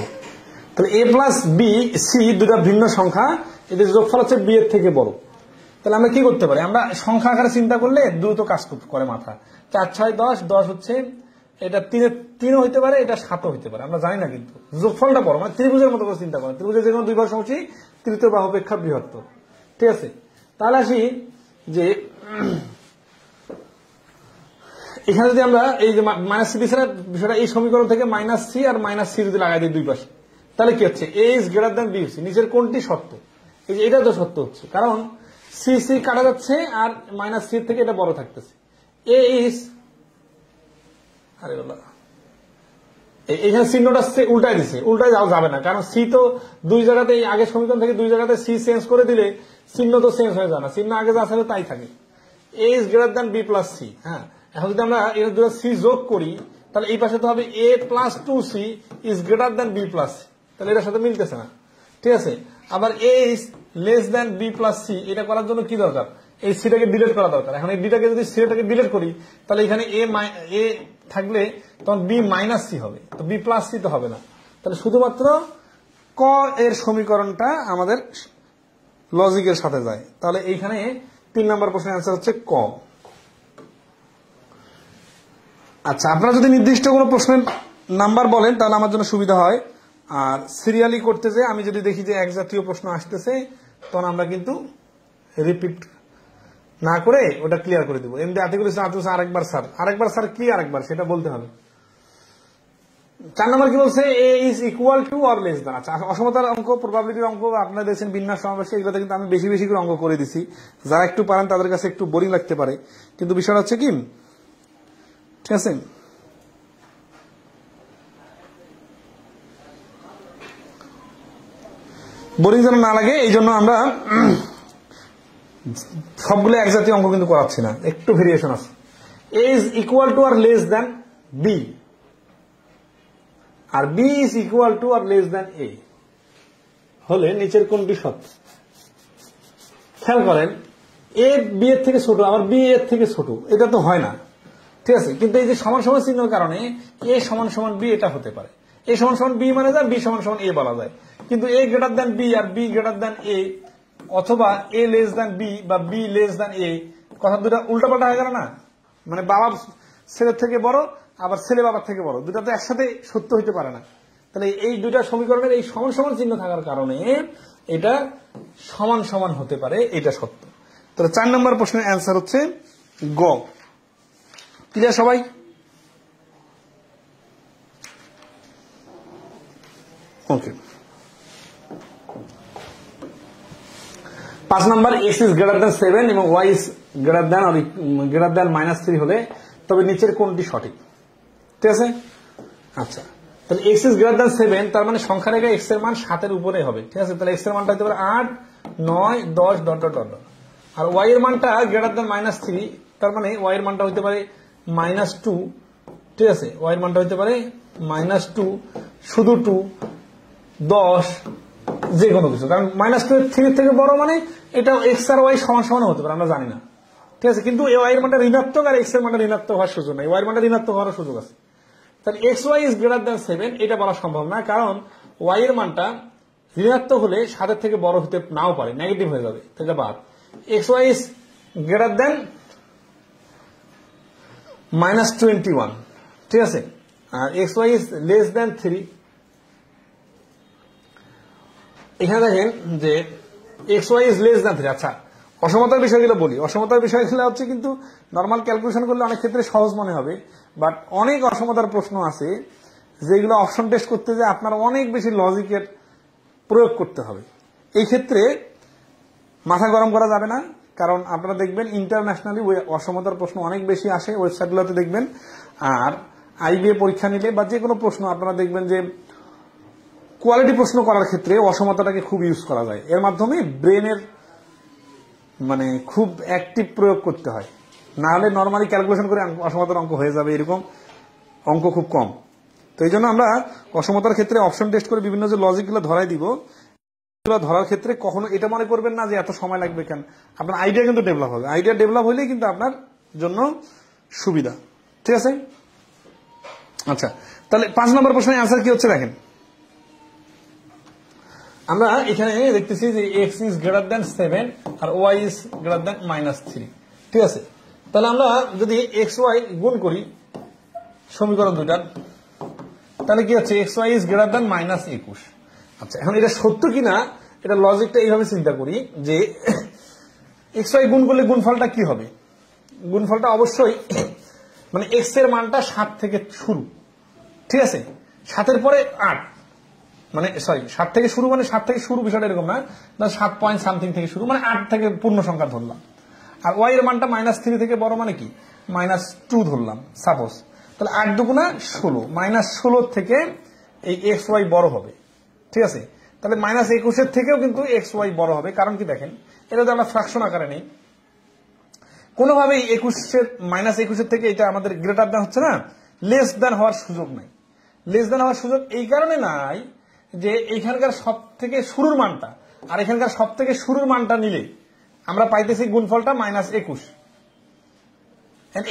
তাহলে a প্লাস বি সি দুটা ভিন্ন সংখ্যা, এদের যোগফল হচ্ছে বি এর থেকে বড়। তাহলে আমরা কি করতে পারি, আমরা সংখ্যা আকারে চিন্তা করলে দ্রুত কাজ করে মাথা। 4 6 10, 10 হচ্ছে এটা 3 হইতে পারে, এটা 7 হইতে পারে, আমরা জানি না, কিন্তু যোগফলটা বড়। মানে ত্রিভুজের মতো করে চিন্তা করেন, ত্রিভুজের যে কোনো দুই বাহু সমষ্টি তৃতীয় বাহু অপেক্ষা বৃহত্তর, ঠিক আছে? তাহলে আসি যে এখানে যদি আমরা এই যে -c ছাড়া বিষয়টা এই সমীকরণ থেকে -c আর -c যদি লাগাই দিই দুই পাশে, তাহলে কি হচ্ছে a is greater than b, নিচের কোনটি সত্য? এই যে এটা তো সত্য হচ্ছে, কারণ c কাটা যাচ্ছে আর -c থেকে এটা বড় থাকতেছে। a ইজ, আরে বাবা, এখানে চিহ্নটা উল্টাই দিছে, উল্টাই যাওয়া যাবে না, কারণ c তো দুই জায়গাতে, আগের সমীকরণ থেকে দুই জায়গাতে c চেঞ্জ করে দিলে চিহ্ন তো চেঞ্জ হয়ে যায় না, চিহ্ন আগে যা আছে তাই থাকে। a is greater than b plus c, হ্যাঁ। এখন যদি আমরা এর দুটো c যোগ করি তাহলে এই পাশে তো হবে a plus 2c is greater than b plus c, তাহলে এটার সাথে মিলতেছে না, ঠিক আছে? আবার a is less than b plus c, এটা করার জন্য কি দরকার, এই সিটাকে ডিলিট করা দরকার। এখন এই বিটাকে যদি সিটাকে ডিলিট করি তাহলে এখানে a থাকলে তখন b মাইনাস c হবে, তো b প্লাস c তো হবে না। তাহলে শুধুমাত্র ক এর সমীকরণটা আমাদের লজিকের সাথে যায়। তাহলে এইখানে 3 নম্বর প্রশ্নের অ্যান্সার হচ্ছে ক। আচ্ছা, আপনারা যদি নির্দিষ্ট কোনো প্রশ্নের নাম্বার বলেন তাহলে আমার জন্য সুবিধা হয়, আর সিরিয়ালি করতে যে আমি যদি দেখি যে এক জাতীয় প্রশ্ন আসতেছে তখন আমরা কিন্তু রিপিট না করে ওটা ক্লিয়ার করে দেবো। এমনি আর্টিকেল আরেকবার স্যার কি আরেকবার সেটা বলতে হবে। 4 নম্বর কি বলছে, A is equal to or less than. আচ্ছা, অসমতার অঙ্ক, প্রবাবিলিটির অঙ্ক আপনারা দেখছেন বিন্যাস সমাবেশে, এগুলোতে কিন্তু আমি বেশি বেশি করে অঙ্ক করে দিছি। যারা একটু পারেন তাদের কাছে একটু বোরিং লাগতে পারে, কিন্তু বিষয়টা হচ্ছে কি, ঠিক আছে, বোরিং যেন না লাগে এই জন্য আমরা সবগুলো এক জাতীয় অঙ্ক কিন্তু করাচ্ছি না, একটু ভেরিয়েশন আছে। A is equal to or less than B, আর B is equal to or less than A হলে নিচের কোনটি সত্য? খেয়াল করেন, এ বি এর থেকে ছোট আবার বি এর থেকে ছোট, এটা তো হয় না, ঠিক আছে? কিন্তু এই যে সমান সমান চিহ্নের কারণে এ সমান সমান বি এটা হতে পারে, এ সমান সমান বি মানে যায়, বি সমান সমান এ বলা যায়। কিন্তু এ গ্রেটার দ্যান বি আর বি গ্রেটার দ্যান এ, অথবা এ লেস দ্যান বি বা বি লেস দ্যান এ, কথা দুটা উল্টাপাল্টা হয়ে গেল না? মানে বাবা ছেলের থেকে বড় আবার ছেলে বাবার থেকে বড়, দুটা তো একসাথে সত্য হইতে পারে না। তাহলে এই দুইটা সমীকরণের এই সমান সমান চিহ্ন থাকার কারণে এটা সমান সমান হতে পারে, এটা সত্য। তাহলে 4 নম্বর প্রশ্নের অ্যান্সার হচ্ছে গ। ক্লিয়ার সবাই? ওকে। 5 নম্বর, x ইজ গ্রেটার দ্যান 7 এবং y ইজ গ্রেটার দ্যান -3 হলে তবে নিচের কোনটি সঠিক? ঠিক আছে? আচ্ছা, তাহলে এক্স ইজ গ্রেটার দ্যান 7, তার মানে সংখ্যা রেখে এক্স এর মান 7 এর উপরে হবে, ঠিক আছে। তাহলে এক্স এর মানটা হতে পারে 8, 9, 10 ডট ডট ডট। আর ওয়াই এর মানটা গ্রেটার দ্যান -3, তার মানে ওয়াই এর মানটা হতে পারে -2, ঠিক আছে। ওয়াই এর মানটা হতে পারে -2, শুধু 2, 10, যে কোনো কিছু, কারণ -2 এর 3 থেকে বড় মানে এটা এক্স আর ওয়াই সমান সমান হতে পারে, আমরা জানি না, ঠিক আছে। কিন্তু ওয়াই এর মানটা ঋণাত্মক আর এক্স এর মানটা ঋণাত্মক হওয়ার সুযোগ নাই, ওয়াই এর মানটা ঋণাত্মক হওয়ার সুযোগ আছে। তাহলে x Y is greater than 7 এটা বলা সম্ভব না, কারণ ওয়াই এর মানটা ঋণাত্মক হলে 7 থেকে বড় হতে নাও পারে, নেগেটিভ হয়ে যাবে, তাহলে বাদ। X Y is greater than -21, ঠিক আছে। আর X Y is less than 3, এখানে দেখেন যে x Y is less than 3। আচ্ছা, অসমতার বিষয়গুলো বলি। অসমতার বিষয়গুলো হচ্ছে কিন্তু নর্মাল ক্যালকুলেশন করলে অনেক ক্ষেত্রে সহজ মনে হবে, বাট অনেক অসমতার প্রশ্ন আছে যেগুলো অপশন টেস্ট করতে যে আপনার অনেক বেশি লজিকের প্রয়োগ করতে হবে। এই ক্ষেত্রে মাথা গরম করা যাবে না, কারণ আপনারা দেখবেন ইন্টারন্যাশনালি ওই অসমতার প্রশ্ন অনেক বেশি আসে ওয়েবসাইটগুলোতে দেখবেন। আর আইবিএ পরীক্ষা নিলে বা যে কোনো প্রশ্ন আপনারা দেখবেন যে কোয়ালিটি প্রশ্ন করার ক্ষেত্রে অসমতাটাকে খুব ইউজ করা যায়। এর মাধ্যমে ব্রেনের মানে খুব অ্যাক্টিভ প্রয়োগ করতে হয়, না হলে নর্মালি ক্যালকুলেশন করে অসমতার অঙ্ক হয়ে যাবে, এরকম অঙ্ক খুব কম। তো এই জন্য আমরা অসমতার ক্ষেত্রে অপশন টেস্ট করে বিভিন্ন যে লজিকগুলো ধরাই দিব, ধরার ক্ষেত্রে কখনো এটা মনে করবেন না যে এত সময় লাগবে কেন, আপনার আইডিয়া কিন্তু ডেভেলপ হবে। আইডিয়া ডেভেলপ হলেই কিন্তু আপনার জন্য সুবিধা, ঠিক আছে। আচ্ছা, তাহলে 5 নম্বর প্রশ্নের অ্যান্সার কি হচ্ছে দেখেন। আমরা এখানে দেখতেছি যে এক্স ইজ গ্রেটার দ্যান 7 আর ওয়াই ইজ গ্রেটার দ্যান -3, ঠিক আছে। তাহলে আমরা যদি এক্স ওয়াই গুণ করি সমীকরণ দুইটার, তাহলে কি হচ্ছে x Y is greater than -21। আচ্ছা, এখন এটা সত্য কিনা এটা লজিকটা এইভাবে চিন্তা করি যে এক্স ওয়াই গুণ করলে গুণফলটা কি হবে। গুণফলটা অবশ্যই মানে এক্স এর মানটা 7 থেকে শুরু, ঠিক আছে। 7 পরে 8, মানে সরি 7 থেকে শুরু, মানে 7 থেকে শুরু বিষয়টা এরকম না, 7 পয়েন্ট সামথিং থেকে শুরু, মানে 8 থেকে পূর্ণ সংখ্যা ধরলাম। আর ওয়াই এর মানটা -3 থেকে বড় মানে কি -2 ধরলাম সাপোজ। তাহলে 8 দুগুণা 16, -16 থেকে এই এক্স ওয়াই বড় হবে, ঠিক আছে। তাহলে -21 থেকেও কিন্তু এক্স ওয়াই বড় হবে, কারণ কি দেখেন এটা তো আমরা ফ্র্যাকশন আকারে নেই, কোনোভাবেই 21 থেকে এটা আমাদের গ্রেটার দ্যান হচ্ছে না, লেস দ্যান হওয়ার সুযোগ নাই। লেস দ্যান হওয়ার সুযোগ এই কারণে নাই যে এখানকার সব থেকে শুরুর মানটা আর এখানকার সব থেকে শুরুর মানটা নিলে আমরা পাইতেছি গুণফলটা -21।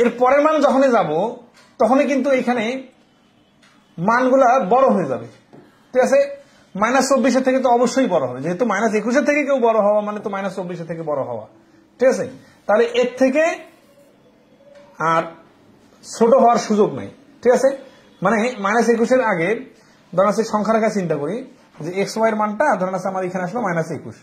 এর পরের মান যখনই যাব তখনই কিন্তু এখানে মানগুলা বড় হয়ে যাবে, ঠিক আছে। -24 থেকে তো অবশ্যই বড় হবে, যেহেতু -21 থেকে কেউ বড় হওয়া মানে তো -24 থেকে বড় হওয়া, ঠিক আছে। তাহলে এর থেকে আর ছোট হওয়ার সুযোগ নাই, ঠিক আছে। মানে -21 আগে ধরেন আছে সংখ্যা রেখা চিন্তা করি যে এক্স ওয়াই এর মানটা ধরেন আছে আমার এখানে আসলো -21,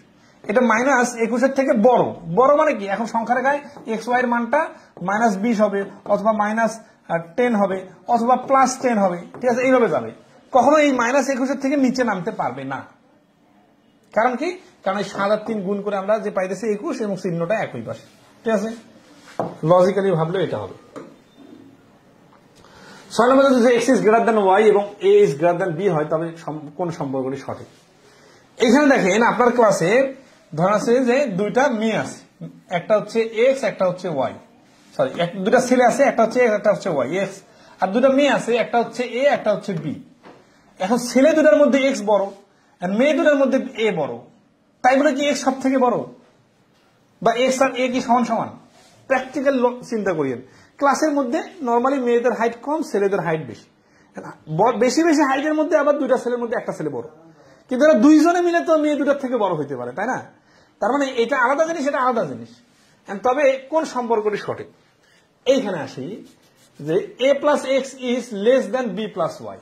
এটা -21 থেকে বড়। বড় মানে কি এখন সংখ্যা রেখায় এক্স ওয়াই এর মানটা -20 হবে অথবা -10 হবে অথবা +10 হবে, ঠিক আছে, এইভাবে যাবে। কখনো এই -21 থেকে নিচে নামতে পারবে না, কারণ কি, কারণ এই 7 আর 3 গুণ করে আমরা যে পাইতেছি 21 এবং চিহ্নটা একই পাশে, ঠিক আছে। লজিক্যালি ভাবলে এটা হবে। 6 নম্বরে যদি x is greater than Y এবং a is greater than b হয় তবে কোন সম্পর্কটি সঠিক। এইখানে দেখেন আপনার ক্লাসে ধরা আছে যে দুইটা মেয়ে আছে, একটা হচ্ছে এক্স একটা হচ্ছে ওয়াই, সরি দুটা ছেলে আছে, একটা হচ্ছে এক্স একটা হচ্ছে ওয়াই, এক্স, আর দুটা মেয়ে আছে, একটা হচ্ছে এ একটা হচ্ছে বি। এখন ছেলে দুটার মধ্যে এক্স বড় আর মেয়ে দুটার মধ্যে এ বড়, তাই বলে কি এক্স সব থেকে বড় বা এক্স আর এ কি সমান সমান? প্র্যাকটিক্যাল চিন্তা করিয়েন, ক্লাসের মধ্যে নর্মালি মেয়েদের হাইট কম ছেলেদের হাইট বেশি, বেশি বেশি হাইটের মধ্যে আবার দুইটা ছেলের মধ্যে একটা ছেলে বড়, কিন্তু এরা দুইজনে মিলে তো মেয়ে দুটার থেকে বড় হইতে পারে, তাই না? তার মানে এটা আলাদা জিনিস এটা আলাদা জিনিস। তবে কোন সম্পর্কটি সঠিক এইখানে আসি যে a plus x is less than b plus y.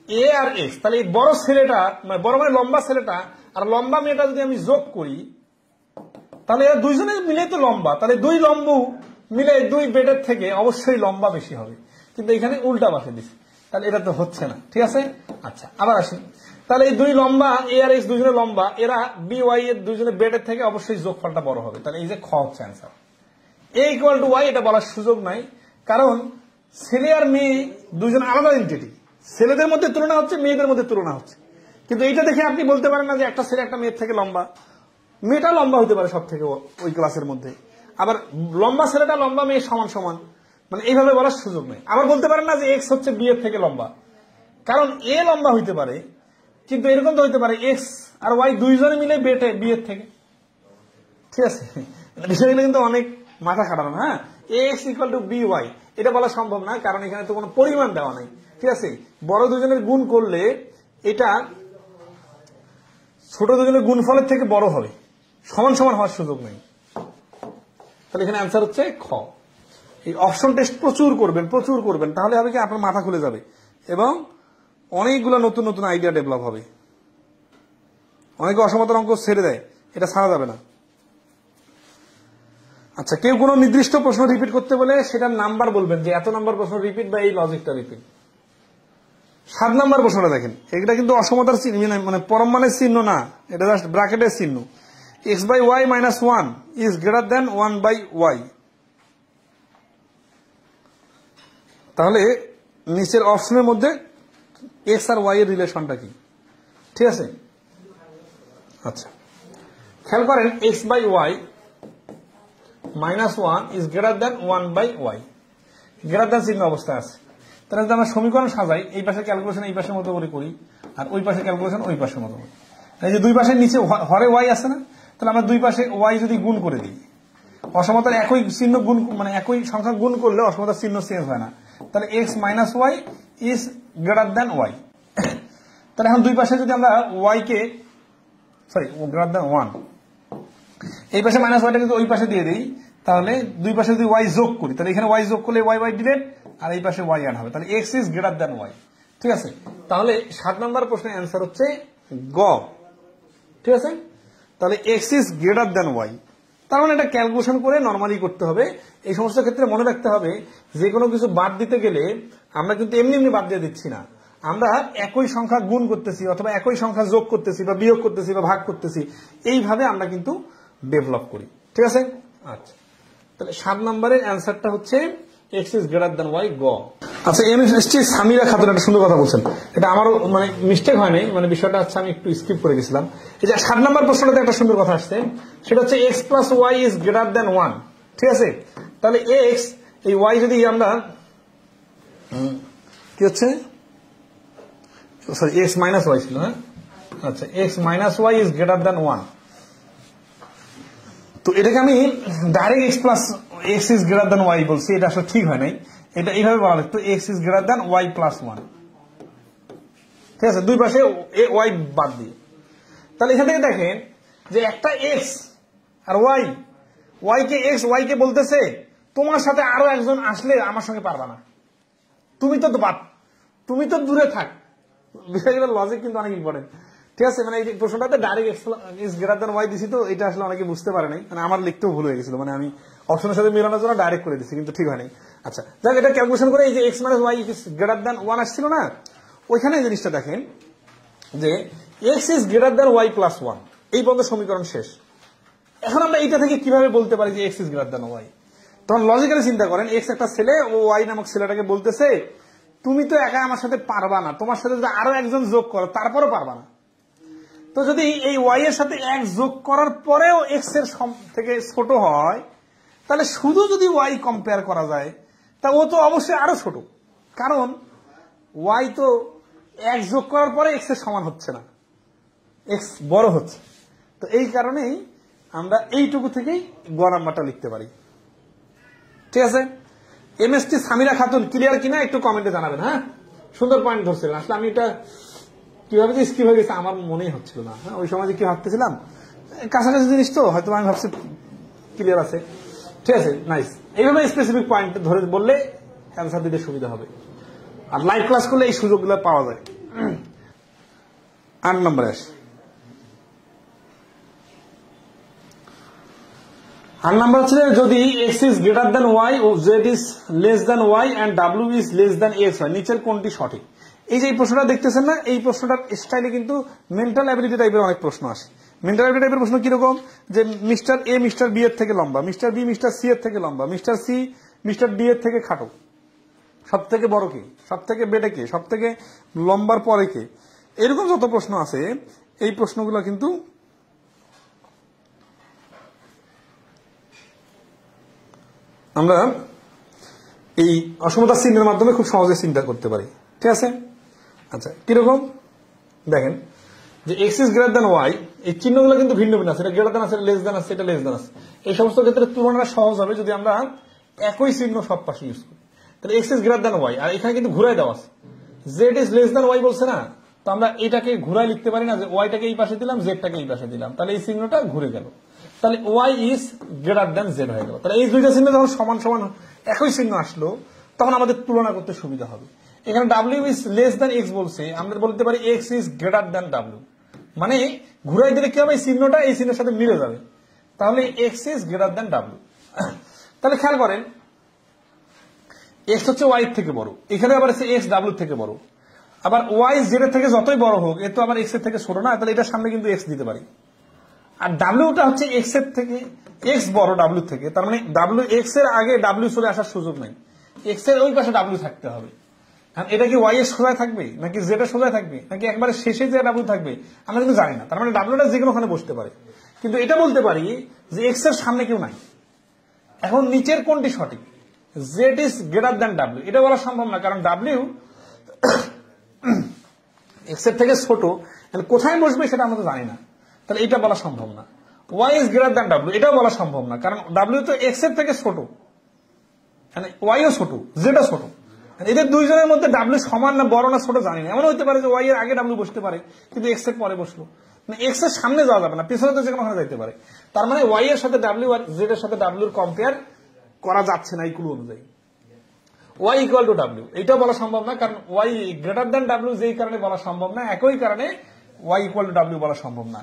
A আর এক্স, তাহলে এই বড় ছেলেটা বড় মানে লম্বা ছেলেটা আর লম্বা মেয়েটা যদি আমি যোগ করি তাহলে এরা দুইজনে মিলে তো লম্বা, তাহলে দুই লম্বু মিলে দুই বেডের থেকে অবশ্যই লম্বা বেশি হবে, কিন্তু এখানে উল্টা পাশে দিচ্ছি, তাহলে এটা তো হচ্ছে না, ঠিক আছে। আচ্ছা আবার আসি, তাহলে এই দুই লম্বা এ আর এক্স দুজনে লম্বা, এরা বি ওয়াই এর দুজনে বেডের থেকে অবশ্যই যোগফলটা বড় হবে, তাহলে এই যে খ হচ্ছে answer. A equal to y এটা বলার সুযোগ নাই, কারণ ছেলে আর মেয়ে দুজন আলাদা এন্টিটি, ছেলেদের মধ্যে তুলনা হচ্ছে, মেয়েদের মধ্যে তুলনা হচ্ছে। কিন্তু এইটা দেখে আপনি বলতে পারেন না যে একটা ছেলে একটা মেয়ের থেকে লম্বা। মেয়েটা লম্বা হতে পারে সব থেকে ওই ক্লাসের মধ্যে, আবার লম্বা ছেলেটা লম্বা মেয়ে সমান সমান, মানে এইভাবে বলার সুযোগ নেই। আবার বলতে পারেন না যে এক্স হচ্ছে বি এর থেকে লম্বা, কারণ এ লম্বা হইতে পারে, কিন্তু এরকম তো হইতে পারে এক্স আর ওয়াই দুইজনে মিলে বি এর থেকে। ঠিক আছে, বিষয়গুলো কিন্তু অনেক মাথা খাটানো। হ্যাঁ, x equal to b y এটা বলা সম্ভব না, কারণ এখানে তো কোনো পরিমাণ দেওয়া নাই। ঠিক আছে, বড় দুজনের গুণ করলে এটা ছোট দুজনের গুণফলের থেকে বড় হবে, সমান সমান হওয়ার সুযোগ নেই। তাহলে এখানে অ্যান্সার হচ্ছে খ। এই অপশন টেস্ট প্রচুর করবেন, তাহলে হবে কি আপনার মাথা খুলে যাবে এবং অনেকগুলো নতুন নতুন আইডিয়া ডেভেলপ হবে। অনেকে অসমতার অঙ্ক ছেড়ে দেয়, এটা ছাড়া যাবে না। আচ্ছা, কেউ কোনো নির্দিষ্ট প্রশ্ন রিপিট করতে বলে সেটার নাম্বার বলবেন, যে এত নাম্বার প্রশ্ন রিপিট বা এই লজিকটা রিপিট। 7 নাম্বার প্রশ্নটা দেখেন, এটা কিন্তু অসমতার চিহ্ন, মানে পরম মানের চিহ্ন না, এটা জাস্ট ব্র্যাকেটের চিহ্ন। x by y minus 1 is greater than 1 by y। তাহলে নিচের অপশনের মধ্যে x আর y এর রিলেশনটা কি? ঠিক আছে, আচ্ছা খেয়াল করেন, x by y minus 1 is greater than 1 by y, greater than চিহ্ন অবস্থায় আছে। তাহলে যদি আমরা সমীকরণ সাজাই, এই পাশে ক্যালকুলেশন এই পাশের মতো করে করি, আর ওই পাশে ক্যালকুলেশন ওই পাশের মতো করি। এই যে দুই পাশের নিচে হরে y আছে না, তাহলে আমরা দুই পাশে y যদি গুণ করে দিই, অসমতার একই চিহ্ন গুণ, মানে একই সংখ্যা গুণ করলে অসমতার চিহ্ন চেঞ্জ হয় না। তাহলে x minus y is greater than y. তাহলে এখন দুই পাশে যদি আমরা y কে গ্রেটার দ্যান 1, এই পাশে মাইনাস ওয়াইটা যদি ওই পাশে দিয়ে দিই, তাহলে দুই পাশে যদি y যোগ করি, তাহলে এখানে y যোগ করলে y ডিরেক্ট, আর এই পাশে y আন হবে, তাহলে x is greater than y। ঠিক আছে, তাহলে 7 নম্বর প্রশ্নের অ্যান্সার হচ্ছে গ। ঠিক আছে, তাহলে x is greater than y, তার মানে এটা ক্যালকুলেশন করে নরমালি করতে হবে। এই সমস্ত ক্ষেত্রে মনে রাখতে হবে, যে কোনো কিছু বাদ দিতে গেলে আমরা কিন্তু এমনি এমনি বাদ দিয়ে দিচ্ছি না, আমরা একই সংখ্যা গুণ করতেছি, অথবা একই সংখ্যা যোগ করতেছি বা বিয়োগ করতেছি বা ভাগ করতেছি, এইভাবে আমরা কিন্তু ডেভেলপ করি। ঠিক আছে, আচ্ছা তাহলে 7 নম্বরের অ্যান্সারটা হচ্ছে x is greater than y, গ। আচ্ছা, এমএসটি সামিরা খাতুন একটা সুন্দর কথা বলছেন, এটা আমারও মানে মিস্টেক হয় নাই, মানে বিষয়টা হচ্ছে আমি একটু স্কিপ করে গেছিলাম। এই যে 7 নম্বর প্রশ্নটাতে একটা সুন্দর কথা আসছে, সেটা হচ্ছে x plus y is greater than 1। ঠিক আছে, তাহলে x, এই y যদি আমরা কি হচ্ছে, সরি x মাইনাস ওয়াই ছিল, হ্যাঁ আচ্ছা, x minus y is greater than 1, তো এটাকে আমি direct x is greater than y বলছি, এটা আসলে ঠিক হয় নাই, এটা এইভাবে বলা লাগতো x is greater than y plus 1। ঠিক আছে, দুই পাশে y বাদ দিয়ে। তাহলে এখান থেকে দেখেন যে একটা x আর y কে x y কে বলতেছে তোমার সাথে আরো একজন আসলে আমার সঙ্গে পারবা না, তুমি তো দূরে থাক। বিষয়গুলোর লজিক কিন্তু অনেক ইম্পর্টেন্ট। ঠিক আছে, মানে এই প্রশ্নটাতে direct is greater than Y দিছি, তো এটা আসলে অনেকে বুঝতে পারে নাই, মানে আমার লিখতেও ভুল হয়ে গেছিল, মানে আমি অপশনের সাথে মেলানোর জন্য ডাইরেক্ট করে দিচ্ছি, কিন্তু ঠিক হয় নাই। আচ্ছা যাক, এটা ক্যালকুলেশন করে এই যে x minus y is greater than 1 আসছিল না, ওইখানে এই জিনিসটা দেখেন যে x is greater than y plus 1, এই পর্যন্ত সমীকরণ শেষ। এখন আমরা এইটা থেকে কিভাবে বলতে পারি যে x is greater than y? তখন লজিক্যালি চিন্তা করেন, x একটা ছেলে, ও ওয়াই নামক ছেলেটাকে বলতেছে তুমি তো একা আমার সাথে পারবা না, তোমার সাথে যদি আরো একজন যোগ করো তারপরও পারবা না। তো যদি এই ওয়াই এর সাথে এক যোগ করার পরেও এক্স এর থেকে ছোট হয়, তাহলে শুধু যদি ওয়াই কম্পেয়ার করা যায়, তা ও তো অবশ্যই আরো ছোট, কারণ ওয়াই তো এক যোগ করার পরে এক্স এর সমান হচ্ছে না, এক্স বড় হচ্ছে। তো এই কারণেই আমরা এইটুকু থেকেই গ নাম্বারটা লিখতে পারি। ঠিক আছে, এমএসটি সামিরা খাতুন ক্লিয়ার কিনা একটু কমেন্টে জানাবেন। হ্যাঁ, সুন্দর পয়েন্ট ধরছিলেন, আসলে আমি এটা কিভাবে যে স্কিপ হয়ে গেছে আমার মনেই হচ্ছিল না। হ্যাঁ, ওই সময় যে কি ভাবতেছিলাম, কাছাকাছি জিনিস তো হয়তো আমি ভাবছি ক্লিয়ার আছে। ঠিক আছে, নাইস। এইভাবে স্পেসিফিক পয়েন্ট ধরে বললে অ্যান্সার দিতে সুবিধা হবে, আর লাইভ ক্লাস করলে এই সুযোগগুলো পাওয়া যায়। 8 নম্বরে আসি। 8 নম্বর হচ্ছে যদি x is greater than y ও z is less than y and w is less than x হয়, নিচের কোনটি সঠিক? এই যে এই প্রশ্নটা দেখতেছেন না, এই প্রশ্নটার স্টাইলে কিন্তু মেন্টাল অ্যাবিলিটি টাইপের অনেক প্রশ্ন আসে। মেন্টাল অ্যাবিলিটি টাইপের প্রশ্ন কিরকম, যে মিস্টার এ মিস্টার বি এর থেকে লম্বা, মিস্টার বি মিস্টার সি এর থেকে লম্বা, মিস্টার সি মিস্টার ডি এর থেকে খাটো। সব থেকে বড় কে, সব থেকে বেটে কে, সব থেকে লম্বার পরে কে, এরকম যত প্রশ্ন আছে এই প্রশ্নগুলো কিন্তু আমরা এই অসমতার চিহ্নের মাধ্যমে খুব সহজে চিন্তা করতে পারি। ঠিক আছে, আচ্ছা কিরকম দেখেন যে x is greater than y, এই চিহ্নগুলো কিন্তু ভিন্ন ভিন্ন আছে, এটা গ্রেটার দ্যান আছে, লেস দ্যান আছে, এটা লেস দ্যান আছে। এই সমস্ত ক্ষেত্রে তুলনাটা সহজ হবে যদি আমরা একই চিহ্ন সব পাশে ইউজ করি। তাহলে X is greater than Y, আর এখানে কিন্তু ঘুরাই দেওয়া আছে, Z is less than Y বলছে না, তো আমরা এটাকে ঘুরাই লিখতে পারি না যে ওয়াইটাকে এই পাশে দিলাম, জেডটাকে এই পাশে দিলাম, তাহলে এই চিহ্নটা ঘুরে গেল, তাহলে y is greater than z হয়ে গেল। তাহলে এই দুইটা চিহ্ন যখন সমান সমান একই চিহ্ন আসলো তখন আমাদের তুলনা করতে সুবিধা হবে। এখানে W is less than x বলছে, আমরা বলতে পারি x is greater than W, মানে ঘুরাই দিলে কি হবে, এই চিহ্নটা এই চিহ্নের সাথে মিলে যাবে, তাহলে X is greater than W. তাহলে খেয়াল করেন এক্স হচ্ছে ওয়াই থেকে বড়, এখানে আবার এক্স ডাব্লিউ থেকে বড়, আবার ওয়াই জেড এর থেকে যতই বড় হোক এ তো আবার এক্স এর থেকে ছোট না, তাহলে এটার সামনে কিন্তু এক্স দিতে পারি। আর ডাব্লিউটা হচ্ছে এক্স এর থেকে এক্স বড় ডাব্লিউ থেকে, তার মানে ডাব্লিউ এক্স এর আগে ডাব্লিউ চলে আসার সুযোগ নাই, এক্স এর ওই পাশে ডাব্লিউ থাকতে হবে। এটা কি ওয়াই এর সোজায় থাকবে নাকি জেড এর সোজায় থাকবে নাকি একবারে শেষে যে ডাব্লিউ থাকবে আমরা কিন্তু জানি না, তার মানে ডাব্লিউটা যে কোনো ওখানে বসতে পারে, কিন্তু এটা বলতে পারি যে এক্স এর সামনে কেউ নাই। এখন নিচের কোনটি সঠিক, Z is greater than W, এটা বলা সম্ভব না, কারণ ডাব্লিউ এক্স এর থেকে ছোট, কোথায় বসবে সেটা আমরা তো জানি না, তাহলে এটা বলা সম্ভব না। ওয়াই ইজ গ্রেটার দ্যান ডাব্লিউ, এটাও বলা সম্ভব না, কারণ ডাব্লিউ তো এক্স এর থেকে ছোট, মানে ওয়াইও ছোট, জেডও ছোট, এদের দুইজনের মধ্যে ডাব্লিউ সমান না বড় না ছোট জানি না। এমন হতে পারে যে ওয়াই এর আগে ডাব্লিউ বসতে পারে কিন্তু এক্স এর পরে বসলো, মানে এক্স এর সামনে যাওয়া যাবে না, পিছনে তো যে কোনো যাইতে পারে, তার মানে ওয়াই এর সাথে ডাব্লিউ আর জেড এর সাথে ডাব্লিউর কম্পেয়ার করা যাচ্ছে না এই ক্লু অনুযায়ী। ওয়াই ইকুয়াল টু ডাব্লিউ এইটাও বলা সম্ভব না, কারণ ওয়াই গ্রেটার দ্যান ডাব্লিউ যেই কারণে বলা সম্ভব না, একই কারণে ওয়াই ইকুয়াল টু ডাব্লিউ বলা সম্ভব না।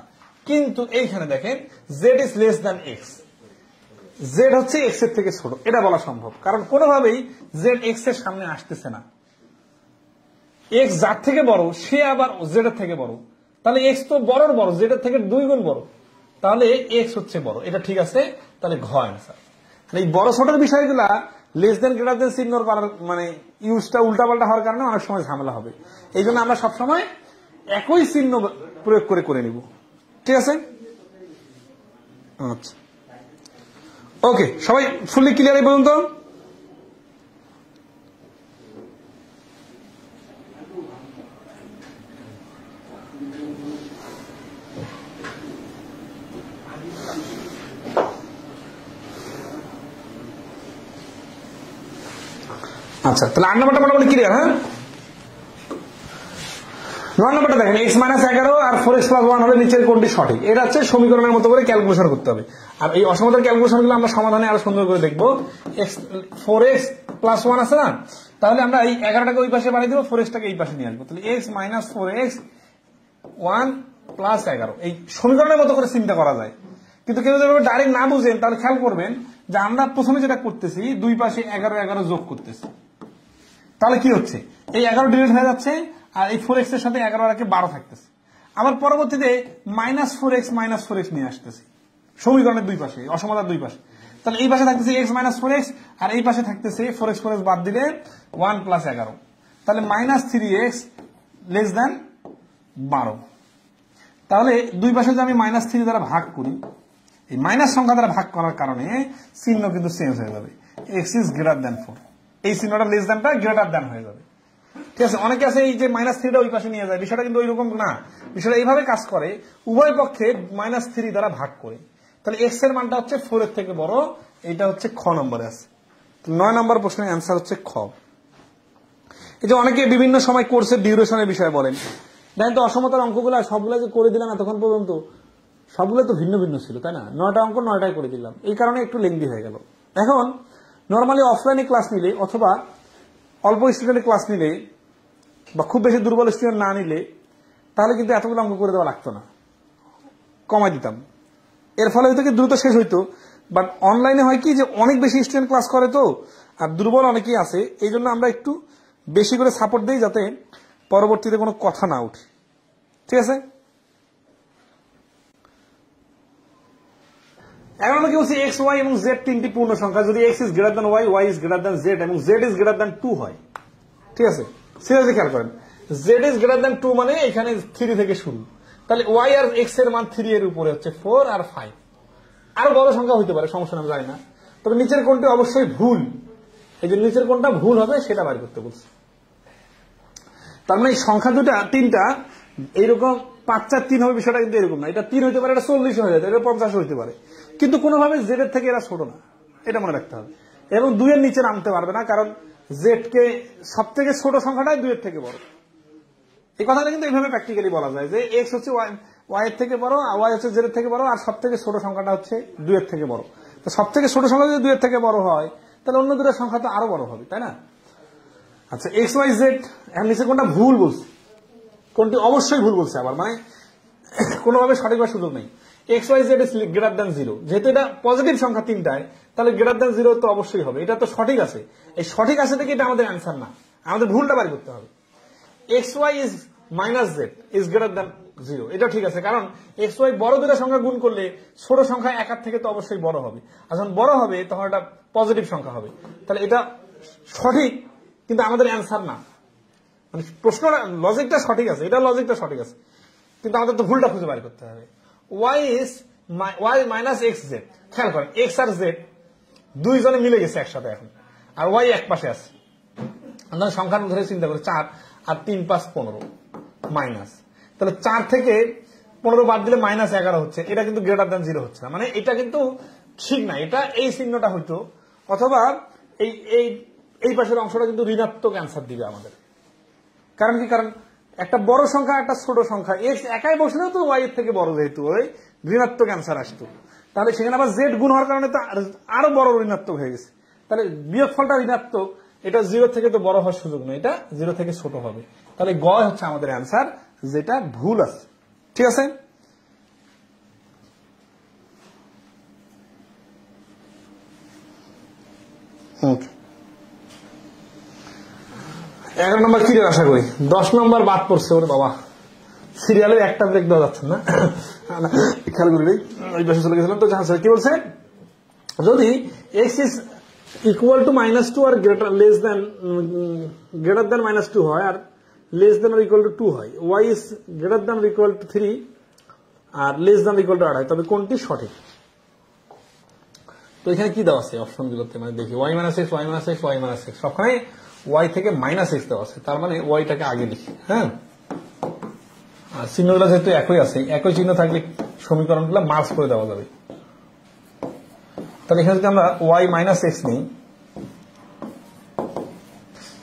কিন্তু এইখানে দেখেন Z is less than x, Z হচ্ছে এক্স এর থেকে ছোট, এটা বলা সম্ভব, কারণ কোনোভাবেই জেড এক্স এর সামনে আসতেছে না, এক্স যার থেকে বড় সে আবার জেড এর থেকে বড়, তাহলে এক্স তো বড় জেড এর থেকে 2 গুণ বড়, তাহলে এক্স হচ্ছে বড়, এটা ঠিক আছে, তাহলে ঘ অ্যান্সার। এই বড় ছোটের বিষয়গুলা লেস দেন গ্রেটার দেন চিহ্ন মানে ইউজটা উল্টাপাল্টা হওয়ার কারণে অনেক সময় ঝামেলা হবে, এই জন্য আমরা সবসময় একই চিহ্ন প্রয়োগ করে নিব। ঠিক আছে, আচ্ছা ওকে, সবাই ফুললি ক্লিয়ার এই পর্যন্ত? আচ্ছা তাহলে 8 নম্বরটা মোটামুটি ক্লিয়ার। হ্যাঁ, 9 নম্বরটা দেখেন x - 11 আর 4x + 1 হলে নিচের কোনটি সঠিক, এটা হচ্ছে সমীকরণের মতো করে ক্যালকুলেশন করতে হবে। আর এই অসমতার ক্যালকুলেশনগুলো আমরা সমাধানে আরো সুন্দর করে দেখবো। 4x + 1 আছে না, তাহলে আমরা এই 11টাকে ওই পাশে বানিয়ে দেবো, 4xটাকে এই পাশে নিয়ে আসবো, তাহলে x - 4x 1 + 11 এই সমীকরণের মতো করে চিন্তা করা যায়। কিন্তু কেউ যদি ডাইরেক্ট না বুঝেন তাহলে খেয়াল করবেন যে আমরা প্রথমে যেটা করতেছি দুই পাশে 11 11 যোগ করতেছি, তাহলে কি হচ্ছে এই 11 ডিলিট হয়ে যাচ্ছে আর এই 4x এর সাথে 11 আর 12 থাকতেছে, আবার পরবর্তীতে -4x নিয়ে আসতেছি সমীকরণের দুই পাশে, অসমতার দুই পাশে, তাহলে এই পাশে থাকতেছে x - 4x আর এই পাশে থাকতেছে 4x বাদ দিলে 1 + 11, তাহলে -3x < 12। তাহলে দুই পাশে যদি আমি -3 দ্বারা ভাগ করি, এই মাইনাস সংখ্যা দ্বারা ভাগ করার কারণে চিহ্ন কিন্তু চেঞ্জ হয়ে যাবে, x ইজ গ্রেটার দ্যান 4, এই চিহ্নটা লেস দ্যানটা গ্রেটার দ্যান হয়ে যাবে। ঠিক আছে, অনেকে আছে এই যে -3টা ওই পাশে নিয়ে যায়, বিষয়টা কিন্তু ওইরকম না, বিষয়টা এইভাবে কাজ করে উভয় পক্ষে -3 দ্বারা ভাগ করে, তাহলে x এর মানটা হচ্ছে 4 এর থেকে বড়, এইটা হচ্ছে খ নম্বরে আছে। 9 নম্বর প্রশ্নের অ্যান্সার হচ্ছে খ। এই যে অনেকে বিভিন্ন সময় কোর্সের ডিউরেশনের বিষয়ে বলেন, দেখেন তো অসমতার অঙ্কগুলো সবগুলো যে করে দিলাম এতক্ষণ পর্যন্ত সবগুলো তো ভিন্ন ভিন্ন ছিল, তাই না? 9টা অঙ্ক 9টাই করে দিলাম, এই কারণে একটু লেংদি হয়ে গেল। এখন নর্মালি অফলাইনে ক্লাস নিলে অথবা অল্প স্টুডেন্টের ক্লাস নিলে বা খুব বেশি দুর্বল স্টুডেন্ট না নিলে তাহলে কিন্তু এতগুলো অঙ্ক করে দেওয়া লাগতো না, কমাই দিতাম, এর ফলে হয়তো কি দ্রুত শেষ হইতো। বাট অনলাইনে হয় কি যে অনেক বেশি স্টুডেন্ট ক্লাস করে তো, আর দুর্বল অনেকেই আছে, এই জন্য আমরা একটু বেশি করে সাপোর্ট দিই যাতে পরবর্তীতে কোনো কথা না উঠে। ঠিক আছে, এখন আমরা কি বলছি x y এবং z তিনটি পূর্ণ সংখ্যা, যদি x is greater than y, y is greater than z এবং z ইজ গ্রেটার দ্যান 2 হয় ঠিক আছে, সিরিয়াসলি খেয়াল করেন, জেড ইজ গ্রেটার দ্যান 2 মানে এখানে 3 থেকে শুরু, তাহলে ওয়াই আর এক্স এর মান 3 এর উপরে হচ্ছে 4 আর 5, আরো বড় সংখ্যা হইতে পারে, সমস্যা আমি জানি না, তবে নিচের কোনটি অবশ্যই ভুল, এই যে নিচের কোনটা ভুল হবে সেটা বাইর করতে বলছে। তার মানে এই সংখ্যা দুটা তিনটা এইরকম 5 4 3 হবে, বিষয়টা কিন্তু এরকম না, এটা 3 হইতে পারে, এটা 40 হয়ে যেতে, এটা 50 হইতে পারে, কিন্তু কোনোভাবে জেড এর থেকে এরা ছোট না, এটা মনে রাখতে হবে। এবং 2 এর নিচে নামতে পারবে না, কারণ জেড কে সব থেকে ছোট সংখ্যাটাই 2 এর থেকে বড়। এই কথাটা কিন্তু এইভাবে প্র্যাকটিক্যালি বলা যায় যে এক্স হচ্ছে ওয়াই এর থেকে বড়, ওয়াই হচ্ছে জেড এর থেকে বড়, আর সব থেকে ছোট সংখ্যাটা হচ্ছে 2 এর থেকে বড়। তো সব থেকে ছোট সংখ্যা যদি 2 এর থেকে বড় হয়, তাহলে অন্য দুটো সংখ্যা তো আরো বড় হবে, তাই না? আচ্ছা, এক্স ওয়াই জেড এর নিচে কোনটা ভুল বলছে, কোনটি অবশ্যই ভুল বলছে, আবার মানে কোনোভাবে সঠিক হওয়ার সুযোগ নেই। X Y Z is greater than 0, যেহেতু এটা পজিটিভ সংখ্যা তিনটায়, তাহলে গ্রেটার দ্যান 0 তো অবশ্যই হবে, এটা তো সঠিক আছে। এই সঠিক আছে থেকে এটা আমাদের অ্যান্সার না, আমাদের ভুলটা বের করতে হবে। X Y is minus z is greater than 0, এটা ঠিক আছে, কারণ এক্স ওয়াই বড় দুটো সংখ্যা গুণ করলে ছোট সংখ্যা একার থেকে তো অবশ্যই বড় হবে, আর যখন বড় হবে তখন এটা পজিটিভ সংখ্যা হবে, তাহলে এটা সঠিক, কিন্তু আমাদের অ্যান্সার না। মানে প্রশ্ন লজিকটা সঠিক আছে, এটা লজিকটা সঠিক আছে, কিন্তু আমাদের তো ভুলটা খুঁজে বের করতে হবে। ওয়াই মাইনাস এক্স জেড, খেয়াল করেন এক্স আর জেড দুইজনে মিলে গেছে একসাথে এখন, আর ওয়াই এক পাশে আছে, সংখ্যার ধরে চিন্তা করে 4 আর 3 5 15 মাইনাস, তাহলে 4 থেকে 15 বাদ দিলে -11 হচ্ছে, এটা কিন্তু গ্রেটার দ্যান 0 হচ্ছে না, মানে এটা কিন্তু ঠিক না, এটা এই চিহ্নটা হইতো, অথবা এই এই এই পাশের অংশটা কিন্তু ঋণাত্মক অ্যান্সার দিবে আমাদের। কারণ কি, কারণ একটা বড় সংখ্যা একটা ছোট সংখ্যা এক্স একাই বসলেও তো ওয়াই এর থেকে বড়, যেহেতু ওই ঋণাত্মক অ্যান্সার আসতো, তাহলে সেখানে আবার জেড গুণ হওয়ার কারণে তো আরো বড় ঋণাত্মক হয়ে গেছে, তাহলে বিয়োগফলটা ঋণাত্মক, এটা 0 থেকে তো বড় হওয়ার সুযোগ নেই, এটা 0 থেকে ছোট হবে, তাহলে গ হচ্ছে আমাদের অ্যান্সার, যেটা ভুল আছে। ঠিক আছে, ওকে। 11 নম্বর ক্লিয়ার আশা করি, 10 নম্বর বাদ পড়ছে, ওরে বাবা, সিরিয়ালে একটা ব্রেক দেওয়া যাচ্ছে না, খেয়াল করি ওই পাশে চলে গেছিলাম। তো কি বলছে, যদি এক্স ইজ ইকুয়াল টু -2 আর গ্রেটার দ্যান -2 হয়, আর লেস দ্যান ইকুয়াল টু 2 হয়, y is greater than equal to 3 আর লেস দ্যান ইকুয়াল টু 8 হয়, তবে কোনটি সঠিক? তো এখানে কি দেওয়া আছে অপশন গুলোতে, মানে দেখি y minus x, y minus x, y minus x, সবখানে ওয়াই থেকে -x দেওয়া আছে, তার মানে ওয়াইটাকে আগে লিখি। হ্যাঁ, আর চিহ্নগুলো যেহেতু একই আছে, একই চিহ্ন থাকলে সমীকরণগুলো মার্জ করে দেওয়া যাবে। তাহলে এখানে যদি আমরা ওয়াই মাইনাস এক্স নিই,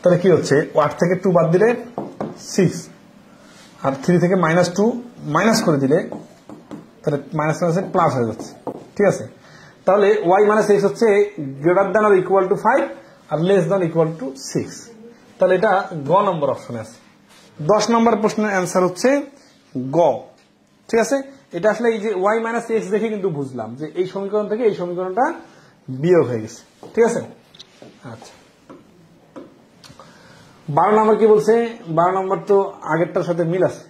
তাহলে কি হচ্ছে, 8 থেকে 2 বাদ দিলে 6, আর 3 থেকে -2 মাইনাস করে দিলে তাহলে মাইনাস মাইনাসে প্লাস হয়ে যাচ্ছে। ঠিক আছে, তাহলে ওয়াই মাইনাস এক্স হচ্ছে গ্রেটার দ্যান আর ইকুয়াল টু 5 আর লেস দ্যান ইকুয়াল টু 6, তাহলে এটা গ নম্বর অপশনে আছে। 10 নম্বর প্রশ্নের অ্যান্সার হচ্ছে গ। ঠিক আছে, এটা আসলে এই যে ওয়াই মাইনাস এক্স দেখে কিন্তু বুঝলাম যে এই সমীকরণ থেকে এই সমীকরণটা বিয়োগ হয়ে গেছে। ঠিক আছে, আচ্ছা 12 নম্বর কি বলছে, 12 নম্বর তো আগেরটার সাথে মিল আছে।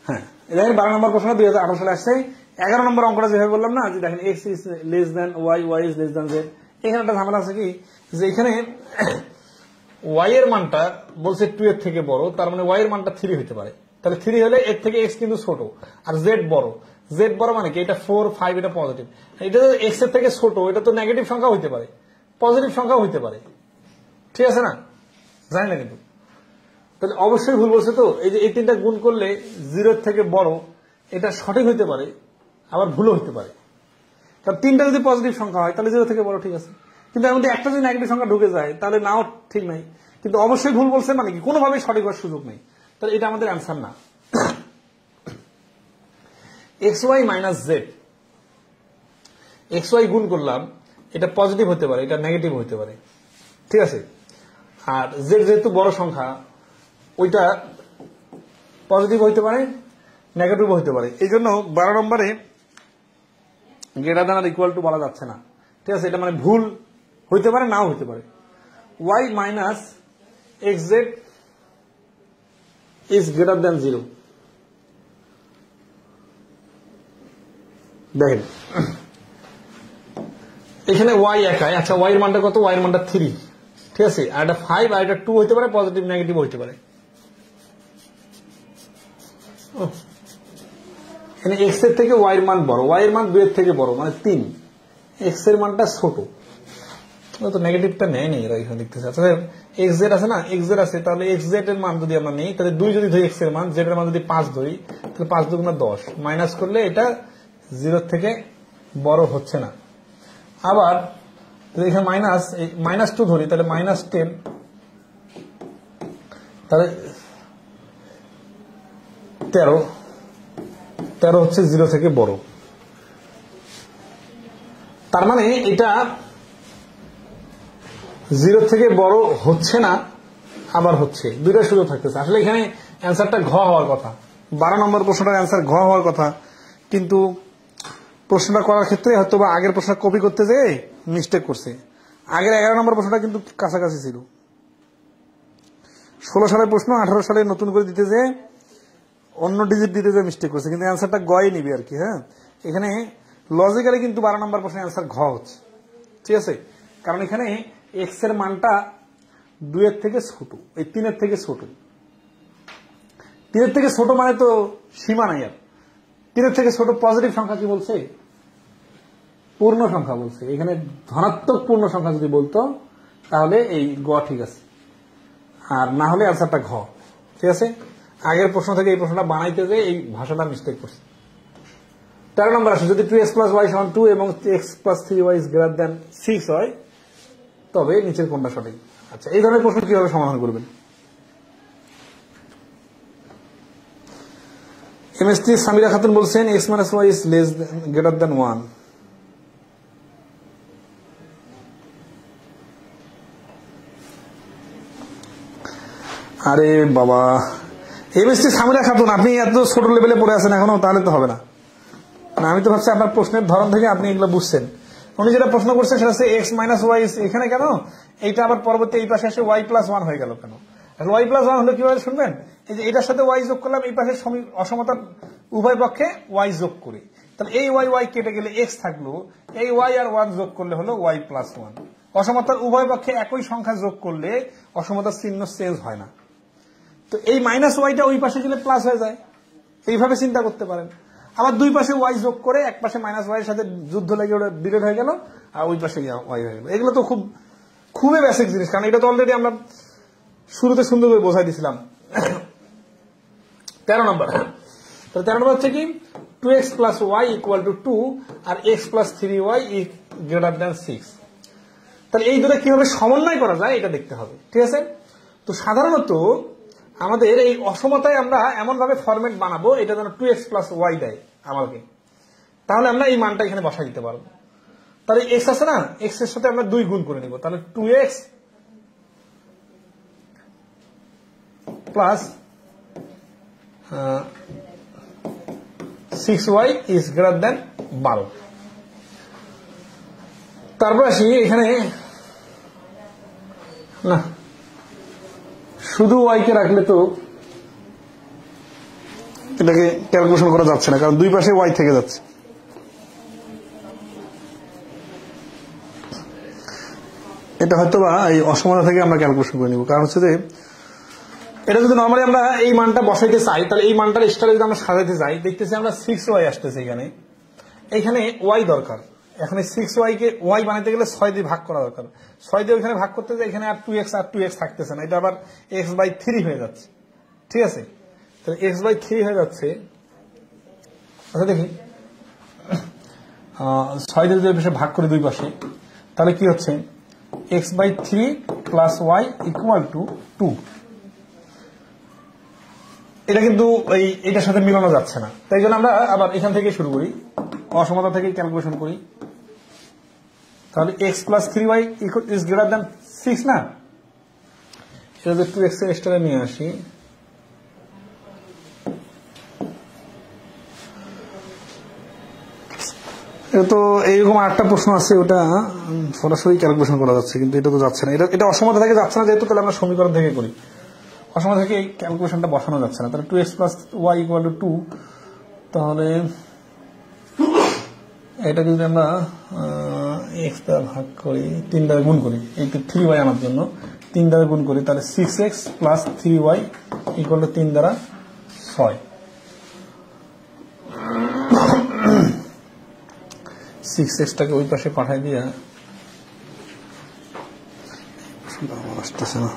হ্যাঁ, দেখেন 12 নম্বর প্রশ্নটা 2018 সালে আসছে। 11 নম্বর অঙ্কটা যেভাবে বললাম না, যে দেখেন x is less than y, y is less than z, এখানে একটা ঝামেলা আছে কি, যে এখানে ওয়াই এর মানটা বলছে 2 এর থেকে বড়, তার মানে ওয়াই এর মানটা 3 হতে পারে, তাহলে 3 হলে এর থেকে এক্স কিন্তু ছোট, আর জেড বড়। জেড বড় মানে কি, এটা 4 5, এটা পজিটিভ, এটা তো এক্স এর থেকে ছোট, এটা তো নেগেটিভ সংখ্যা হইতে পারে, পজিটিভ সংখ্যা হইতে পারে। ঠিক আছে না, জানি না কিন্তু, তাহলে অবশ্যই ভুল বলছে। তো এই যে এই তিনটা গুণ করলে 0 এর থেকে বড়, এটা সঠিক হইতে পারে, আবার ভুলও হইতে পারে, কারণ তিনটা যদি পজিটিভ সংখ্যা হয় তাহলে 0 থেকে বড়। ঠিক আছে, কিন্তু এর মধ্যে একটা যদি নেগেটিভ সংখ্যা ঢুকে যায় তাহলে নাও ঠিক নাই, কিন্তু অবশ্যই ভুল বলছে মানে কি, কোনোভাবেই সঠিক হওয়ার সুযোগ নেই, তাহলে এটা আমাদের অ্যান্সার না। X y minus z, x y গুণ করলাম, এটা পজিটিভ হতে পারে, এটা নেগেটিভ হতে পারে। ঠিক আছে, আর জেড যেহেতু বড় সংখ্যা, ওইটা পজিটিভ হইতে পারে, নেগেটিভ হইতে পারে, এই জন্য 12 নম্বরে গ্রেটার দ্যান আর ইকুয়াল টু বলা যাচ্ছে না। ঠিক আছে, এটা মানে ভুল হইতে পারে, নাও হইতে পারে। Y minus x z is greater than 0, দেখেন এখানে ওয়াই একাই, আচ্ছা ওয়াই এর মানটা কত, ওয়াই এর মানটা 3, ঠিক আছে, আর এটা 5 আর এটা 2 হইতে পারে, পজিটিভ নেগেটিভ হইতে পারে। এখানে এক্স এর থেকে ওয়াই এর মান বড়, ওয়াই এর মান 2 এর থেকে বড়, মানে 3, এক্স এর মানটা ছোট, তো নেগেটিভটা নেয় নি এরা এখানে দেখতেছে। আচ্ছা এক্স জেড আছে না, এক্স জেড আছে, তাহলে এক্স জেড এর মান যদি আমরা নেই, তাহলে 2 যদি ধরি এক্স এর মান, জেড এর মান যদি 5 ধরি, তাহলে 5 2 10, মাইনাস করলে এটা 0 থেকে বড় হচ্ছে না। আবার এখানে -2 ধরি, তাহলে -10, তাহলে 13 হচ্ছে 0 থেকে বড়। তার মানে এটা 0 থেকে বড় হচ্ছে না, আবার হচ্ছে, দুইটা সুযোগ থাকতেছে। আসলে এখানে অ্যান্সারটা ঘ হওয়ার কথা, 12 নম্বর প্রশ্নটার অ্যান্সার ঘ হওয়ার কথা, কিন্তু প্রশ্নটা করার ক্ষেত্রে হয়তো বা আগের প্রশ্ন কপি করতে যেয়ে মিস্টেক করছে। আগের 11 নম্বর প্রশ্নটা কিন্তু কাছাকাছি ছিল, 16 সালের প্রশ্ন 18 সালে নতুন করে দিতে যে অন্য ডিজিট দিতে যে মিস্টেক করছে, কিন্তু অ্যান্সারটা গয়ে নিবি আর কি। হ্যাঁ, এখানে লজিক্যালি কিন্তু 12 নম্বর প্রশ্নের অ্যান্সার ঘ হচ্ছে, ঠিক আছে, কারণ এখানে এক্স এর মানটা 2 এর থেকে ছোট, এই 3 এর থেকে ছোট। 3 এর থেকে ছোট মানে তো সীমা নাই আর, 3 এর থেকে ছোট পজিটিভ সংখ্যা কি বলছে, পূর্ণ সংখ্যা বলছে। এখানে ধনাত্মক পূর্ণ সংখ্যা যদি বলতো তাহলে এই গ ঠিক আছে, আর না হলে অ্যান্সারটা ঘ, ঠিক আছে। আগের প্রশ্ন থেকে এই প্রশ্নটা বানাইতে যে এই ভাষাটা মিস্টেক করছে। 13 নম্বর আসে, যদি 2x + y = 2 এবং x + 3y > 6 হয়, তবে নিচের কোনটা সঠিক। আচ্ছা, এই ধরনের প্রশ্ন কিভাবে সমাধান করবেন? এমএসটি সামিরা খাতুন বলছেন x - y > 1। আরে বাবা, এমএসটি সামিরা খাতুন, আপনি এত ছোট লেভেলে পড়ে আছেন এখনো, তাহলে তো হবে না। আমি তো ভাবছি আপনার প্রশ্নের ধরন থেকে আপনি এগুলো বুঝছেন। উনি যেটা প্রশ্ন করছেন সেটা হচ্ছে x - y, এখানে কেন এইটা আবার পরবর্তী এই পাশে এসে y + 1 হয়ে গেল কেন? y + 1 হলো কিভাবে শুনবেন, এই যে এটার সাথে y যোগ করলাম, এই পাশে অসমতার উভয় পক্ষে y যোগ করি, তাহলে এই y কেটে গেলে x থাকলো, এই y আর 1 যোগ করলে হলো y + 1। অসমতার উভয় পক্ষে একই সংখ্যা যোগ করলে অসমতার চিহ্ন চেঞ্জ হয় না, তো এই -yটা ওই পাশে গেলে প্লাস হয়ে যায়, এইভাবে চিন্তা করতে পারেন। আবার দুই পাশে ওয়াই যোগ করে এক পাশে -y এর সাথে যুদ্ধ লেগে ওটা ডিরেক্ট হয়ে গেল, আর ওই পাশে ওয়াই হয়ে গেল। এগুলো তো খুবই বেসিক জিনিস, কারণ এটা তো অলরেডি আমরা শুরুতে সুন্দর করে বোঝাই দিছিলাম। 13 নম্বর, 13 নম্বর হচ্ছে কি 2x + y = 2 আর x + 3y > 6। তাহলে এই দুটো কিভাবে সমন্বয় করা যায় এটা দেখতে হবে, ঠিক আছে। তো সাধারণত আমাদের এই অসমতায় আমরা এমন ভাবে ফরম্যাট বানাবো, এটা যেন 2x + y দেয় আমাকে, তাহলে আমরা এই মানটা এখানে বসাই দিতে পারবো। তাহলে x আছে না, x এর সাথে আমরা 2 গুণ করে নিব, তাহলে 2x + 6y > 12। তারপর আসি এখানে, না শুধু y কে রাখলে তো এটাকে ক্যালকুলেশন করা যাচ্ছে না, কারণ দুই পাশে y থেকে যাচ্ছে। এটা হয়তো বা এই অসমতা থেকে আমরা ক্যালকুলেশন করে নিব, কারণ হচ্ছে যে এটা যদি নরমালি আমরা এই মানটা বসাইতে চাই, তাহলে এই মানটার এক্সট্রা যদি আমরা সাজাইতে চাই, দেখতেছি আমরা 6y আসতেছে, এখানে y দরকার। এখন 6y কে y বানাইতে গেলে 6 দিয়ে ভাগ করা দরকার, 6 দিয়ে ওইখানে ভাগ করতে যায়, এখানে আর 2x থাকতেছে না, এটা আবার x/3 হয়ে যাচ্ছে, ঠিক আছে। তাহলে x/3 হয়ে যাচ্ছে। আচ্ছা দেখি 6 দিয়ে যদি ভাগ করে দুই পাশে, তাহলে কি হচ্ছে x/3 + y = 2। এটা কিন্তু এটার সাথে মিলানো যাচ্ছে না, তাই জন্য আমরা আবার এখান থেকে শুরু করি, অসমতা থেকে ক্যালকুলেশন করি। তাহলে x + 3y > 6 না, এটা যদি 2x এর এক্সট্রা নিয়ে আসি, এটা তো এইরকম আরেকটা প্রশ্ন আছে, ওটা সরাসরি ক্যালকুলেশন করা যাচ্ছে, কিন্তু এটা তো যাচ্ছে না, এটা অসমতা থেকে যাচ্ছে না যেহেতু, তাহলে আমরা সমীকরণ থেকে করি, অসমতা থেকে এই ক্যালকুলেশনটা বসানো যাচ্ছে না। তাহলে 2x + y = 2, তাহলে এটা যদি আমরা এক্স দ্বারা ভাগ করি, 3 দ্বারা গুণ করি, এই তো 3y আনার জন্য 3 দ্বারা গুণ করি, তাহলে 6x plus 3y equal to 3 দ্বারা 6। 6x টাকে ওই পাশে পাঠাই দিয়া আসতেছে না,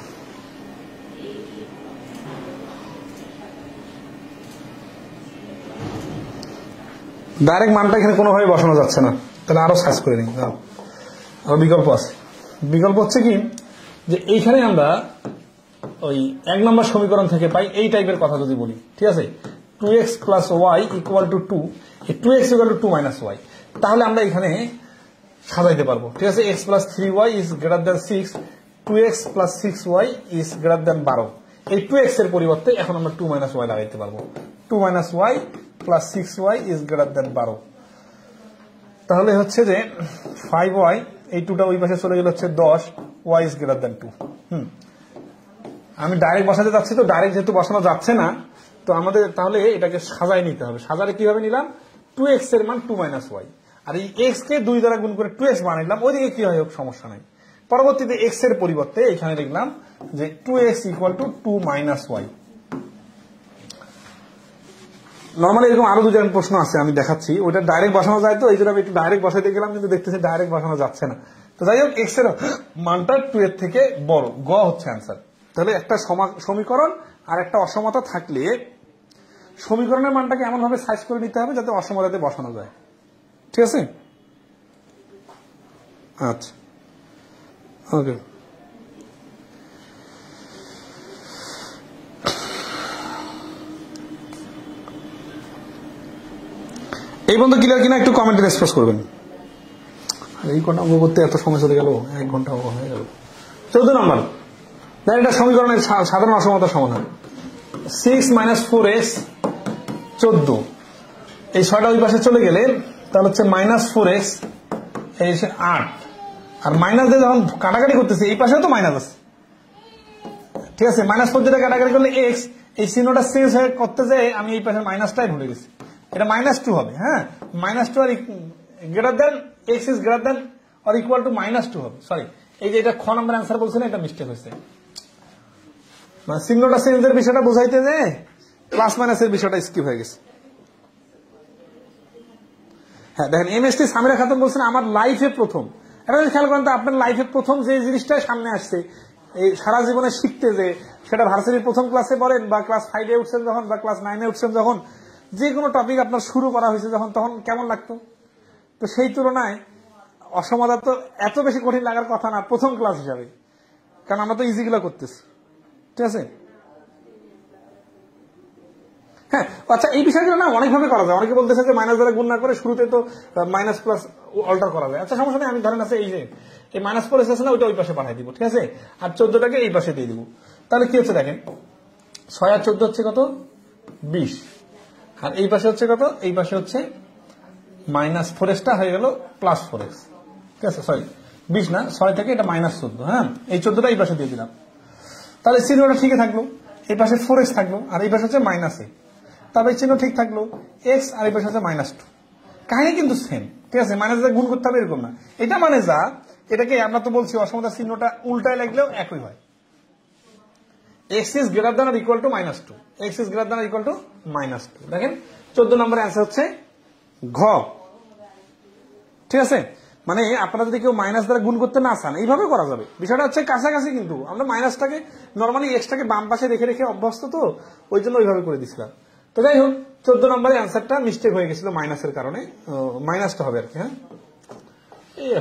ডাইরেক্ট মানটা এখানে কোনোভাবে বসানো যাচ্ছে না, তাহলে আরো সার্চ করে নিই। আরো বিকল্প আছে। বিকল্প হচ্ছে কি যে এইখানে আমরা ওই 1 নম্বর সমীকরণ থেকে পাই এই টাইপের কথা যদি বলি, ঠিক আছে, 2x plus Y equal to 2, এই 2x equal to 2 minus Y, তাহলে আমরা এখানে সাজাইতে পারবো, ঠিক আছে। x plus 3y is greater than 6, 2x plus 6y is greater than 12, এই 2x এর পরিবর্তে এখন আমরা 2 মাইনাস ওয়াই লাগাইতে পারবো, 2 minus y plus 6y is greater than 12, তাহলে হচ্ছে যে 5y, এই 2টা ওই পাশে চলে গেলে হচ্ছে 10, y ইজ গ্রেটার দ্যান 2। আমি ডাইরেক্ট বসাতে যাচ্ছি, তো ডাইরেক্ট যেহেতু বসানো যাচ্ছে না, তো আমাদের তাহলে এটাকে সাজায় নিতে হবে। সাজারে কিভাবে নিলাম, 2x এর মান 2 মাইনাস ওয়াই, আর এই x কে 2 দ্বারা গুণ করে 2x বানাইলাম, ওইদিকে কি হয় হোক সমস্যা নাই। পরবর্তীতে x এর পরিবর্তে এখানে লিখলাম যে 2x equal to 2 minus y. Normally এরকম আরো 2 প্রশ্ন আছে, আমি দেখাচ্ছি, ওইটা ডাইরেক্ট বসানো যায়, তো এই জন্য আমি একটু ডাইরেক্ট বসাইতে গেলাম, কিন্তু দেখতেছি ডাইরেক্ট বসানো যাচ্ছে না। তো যাই হোক, x এর মানটা 2 এর থেকে বড়, গ হচ্ছে অ্যান্সার। তাহলে একটা সমীকরণ আর একটা অসমতা থাকলে সমীকরণের মানটাকে এমন ভাবে সাইজ করে নিতে হবে যাতে অসমতাতে বসানো যায়, ঠিক আছে। আচ্ছা, ওকে। এই বন্ধু ক্লিয়ার কিনা একটু কমেন্টে রেসপন্স করবেন। এই ঘন্টা অঙ্ক করতে এত সময় চলে গেল, 1 ঘন্টা অঙ্ক হয়ে গেল। 14 নম্বর, এটা সমীকরণের সাধারণ অসমতার সমাধান। 6 মাইনাস 4x 14, এই 6টা ওই পাশে চলে গেলে তাহলে হচ্ছে মাইনাস 4x, এই 8, আর মাইনাস দিয়ে যখন কাটাকাটি করতেছে এই পাশেও তো মাইনাস আছে, ঠিক আছে। মাইনাস 4 দিয়ে কাটাকাটি করলে x, এই চিহ্নটা চেঞ্জ হয়ে করতে যায়, আমি এই পাশে মাইনাসটাই ভুলে গেছি, এটা -2 হবে। হ্যাঁ, -2 আর greater than x is greater than or equal to -2 হবে। সরি, এই যে এটা খ নম্বর অ্যান্সার বলছেন, এটা মিস্টেক হয়েছে, মানে চিহ্নটা চেঞ্জের বিষয়টা বোঝাইতে যে প্লাস মাইনাসের বিষয়টা স্কিপ হয়ে গেছে। হ্যাঁ দেখেন, এমএসটি সামিরা খাতুন বলছেন আমার লাইফে প্রথম, এটা খেয়াল করেন তো, আপনার লাইফে প্রথম যে জিনিসটাই সামনে আসছে এই সারা জীবনে শিখতে, যে সেটা ভার্সিটির প্রথম ক্লাসে পড়েন বা ক্লাস 5-এ উঠছেন যখন বা ক্লাস 9-এ উঠছেন যখন, যে কোনো টপিক আপনার শুরু করা হয়েছে যখন, তখন কেমন লাগতো? তো সেই তুলনায় অসমতা তো এত বেশি কঠিন লাগার কথা না প্রথম ক্লাস হিসাবে, কারণ আমরা তো ইজিগুলো করতেছি, ঠিক আছে। হ্যাঁ, আচ্ছা, এই বিষয়গুলো না অনেকভাবে করা যায়। অনেকে বলতেছে যে মাইনাস দ্বারা গুণ না করে শুরুতে তো মাইনাস প্লাস অল্টার করা যায়। আচ্ছা, সমস্যা নেই, আমি ধরেন আছে এই যে এই মাইনাস ফোর এসেছে না, ওইটা ওই পাশে পাঠাই দিব, ঠিক আছে, আর 14টাকে এই পাশে দিয়ে দিব। তাহলে কি হচ্ছে দেখেন, 6 আর 14 হচ্ছে কত, 20, আর এই পাশে হচ্ছে কত, এই পাশে হচ্ছে মাইনাস 4x হয়ে গেল প্লাস 4x, ঠিক আছে। সরি, 20 না, 6 থেকে এটা -14, হ্যাঁ, এই 14টা এই পাশে দিয়ে দিলাম, তাহলে চিহ্নটা ঠিকই থাকলো, এই পাশে 4x থাকলো, আর এই পাশে হচ্ছে -a, তবে চিহ্ন ঠিক থাকলো x, আর এই পাশে হচ্ছে -2। কাহিনী কিন্তু সেম, ঠিক আছে, মাইনাস গুণ করতে হবে এরকম না। এটা মানে যা, এটাকে আমরা তো বলছি অসমতার চিহ্নটা উল্টায় লাগলেও একই হয়। x is greater than or equal to -2, x is greater than or equal to -2। দেখেন 14 নম্বরের অ্যান্সার হচ্ছে ঘ, ঠিক আছে। মানে আপনারা যদি কেউ মাইনাস দ্বারা গুণ করতে না চান, এইভাবে করা যাবে। বিষয়টা হচ্ছে কাছাকাছি, কিন্তু আমরা মাইনাসটাকে নর্মালি এক্সটাকে বাম পাশে রেখে রেখে অভ্যস্ত, তো ওই জন্য ওইভাবে করে দিচ্ছিলাম। তো যাই হোক, 14 নম্বরের অ্যান্সারটা মিস্টেক হয়ে গেছিল মাইনাসের কারণে, মাইনাসটা হবে আর কি। হ্যাঁ,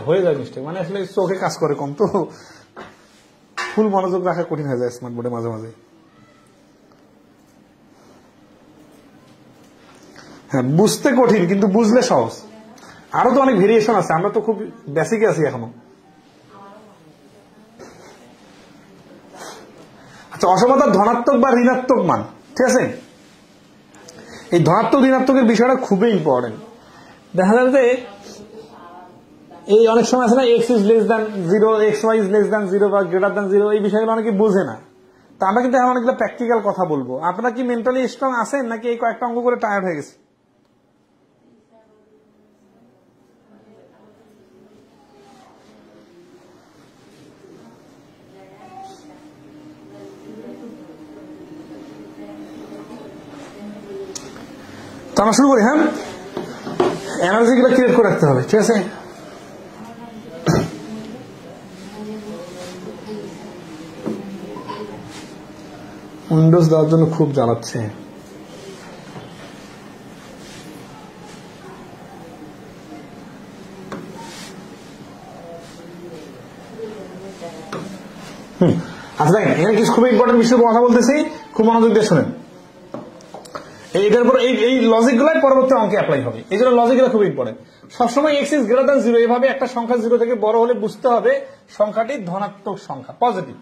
হয়ে যায় মিস্টেক, মানে আসলে চোখে কাজ করে কম, তো ফুল মনোযোগ রাখা কঠিন হয়ে যায় স্মার্ট বোর্ডে মাঝে মাঝে। হ্যাঁ, বুঝতে কঠিন কিন্তু বুঝলে সহজ। আরো তো অনেক ভেরিয়েশন আছে, আমরা তো খুব বেসিকে আছি এখনো। আচ্ছা, অসমতার ধনাত্মক বা ঋণাত্মক মান, ঠিক আছে। এই ধনাত্মক ঋণাত্মকের বিষয়টা খুবই ইম্পর্টেন্ট। দেখা যাবে যে এই অনেক সময় আছে না, x is less than 0, x Y is less than 0 বা গ্রেটার দ্যান 0, এই বিষয়গুলো অনেকে বোঝে না। তো আমরা কিন্তু এখন অনেকগুলো প্র্যাকটিক্যাল কথা বলবো। আপনারা কি মেন্টালি স্ট্রং আছেন নাকি এই কয়েকটা অঙ্ক করে টায়ার্ড হয়ে গেছে? তো আমরা শুরু করি। হ্যাঁ, এনার্জি গুলো ক্রিয়েট করে রাখতে হবে, ঠিক আছে। উইন্ডোজ দেওয়ার জন্য খুব জ্বালাচ্ছে। আচ্ছা দেখেন, এখানে কিছু খুব ইম্পর্টেন্ট বিষয় কথা বলতেছি, খুব মনোযোগ দিয়ে শুনেন। এইটার পর এই লজিক গুলাই পরবর্তী অঙ্কে অ্যাপ্লাই হবে, এই জন্য লজিক গুলো খুব ইম্পর্টেন্ট। সবসময় x is greater than zero, এভাবে একটা সংখ্যা জিরো থেকে বড় হলে বুঝতে হবে সংখ্যাটি ধনাত্মক সংখ্যা, পজিটিভ।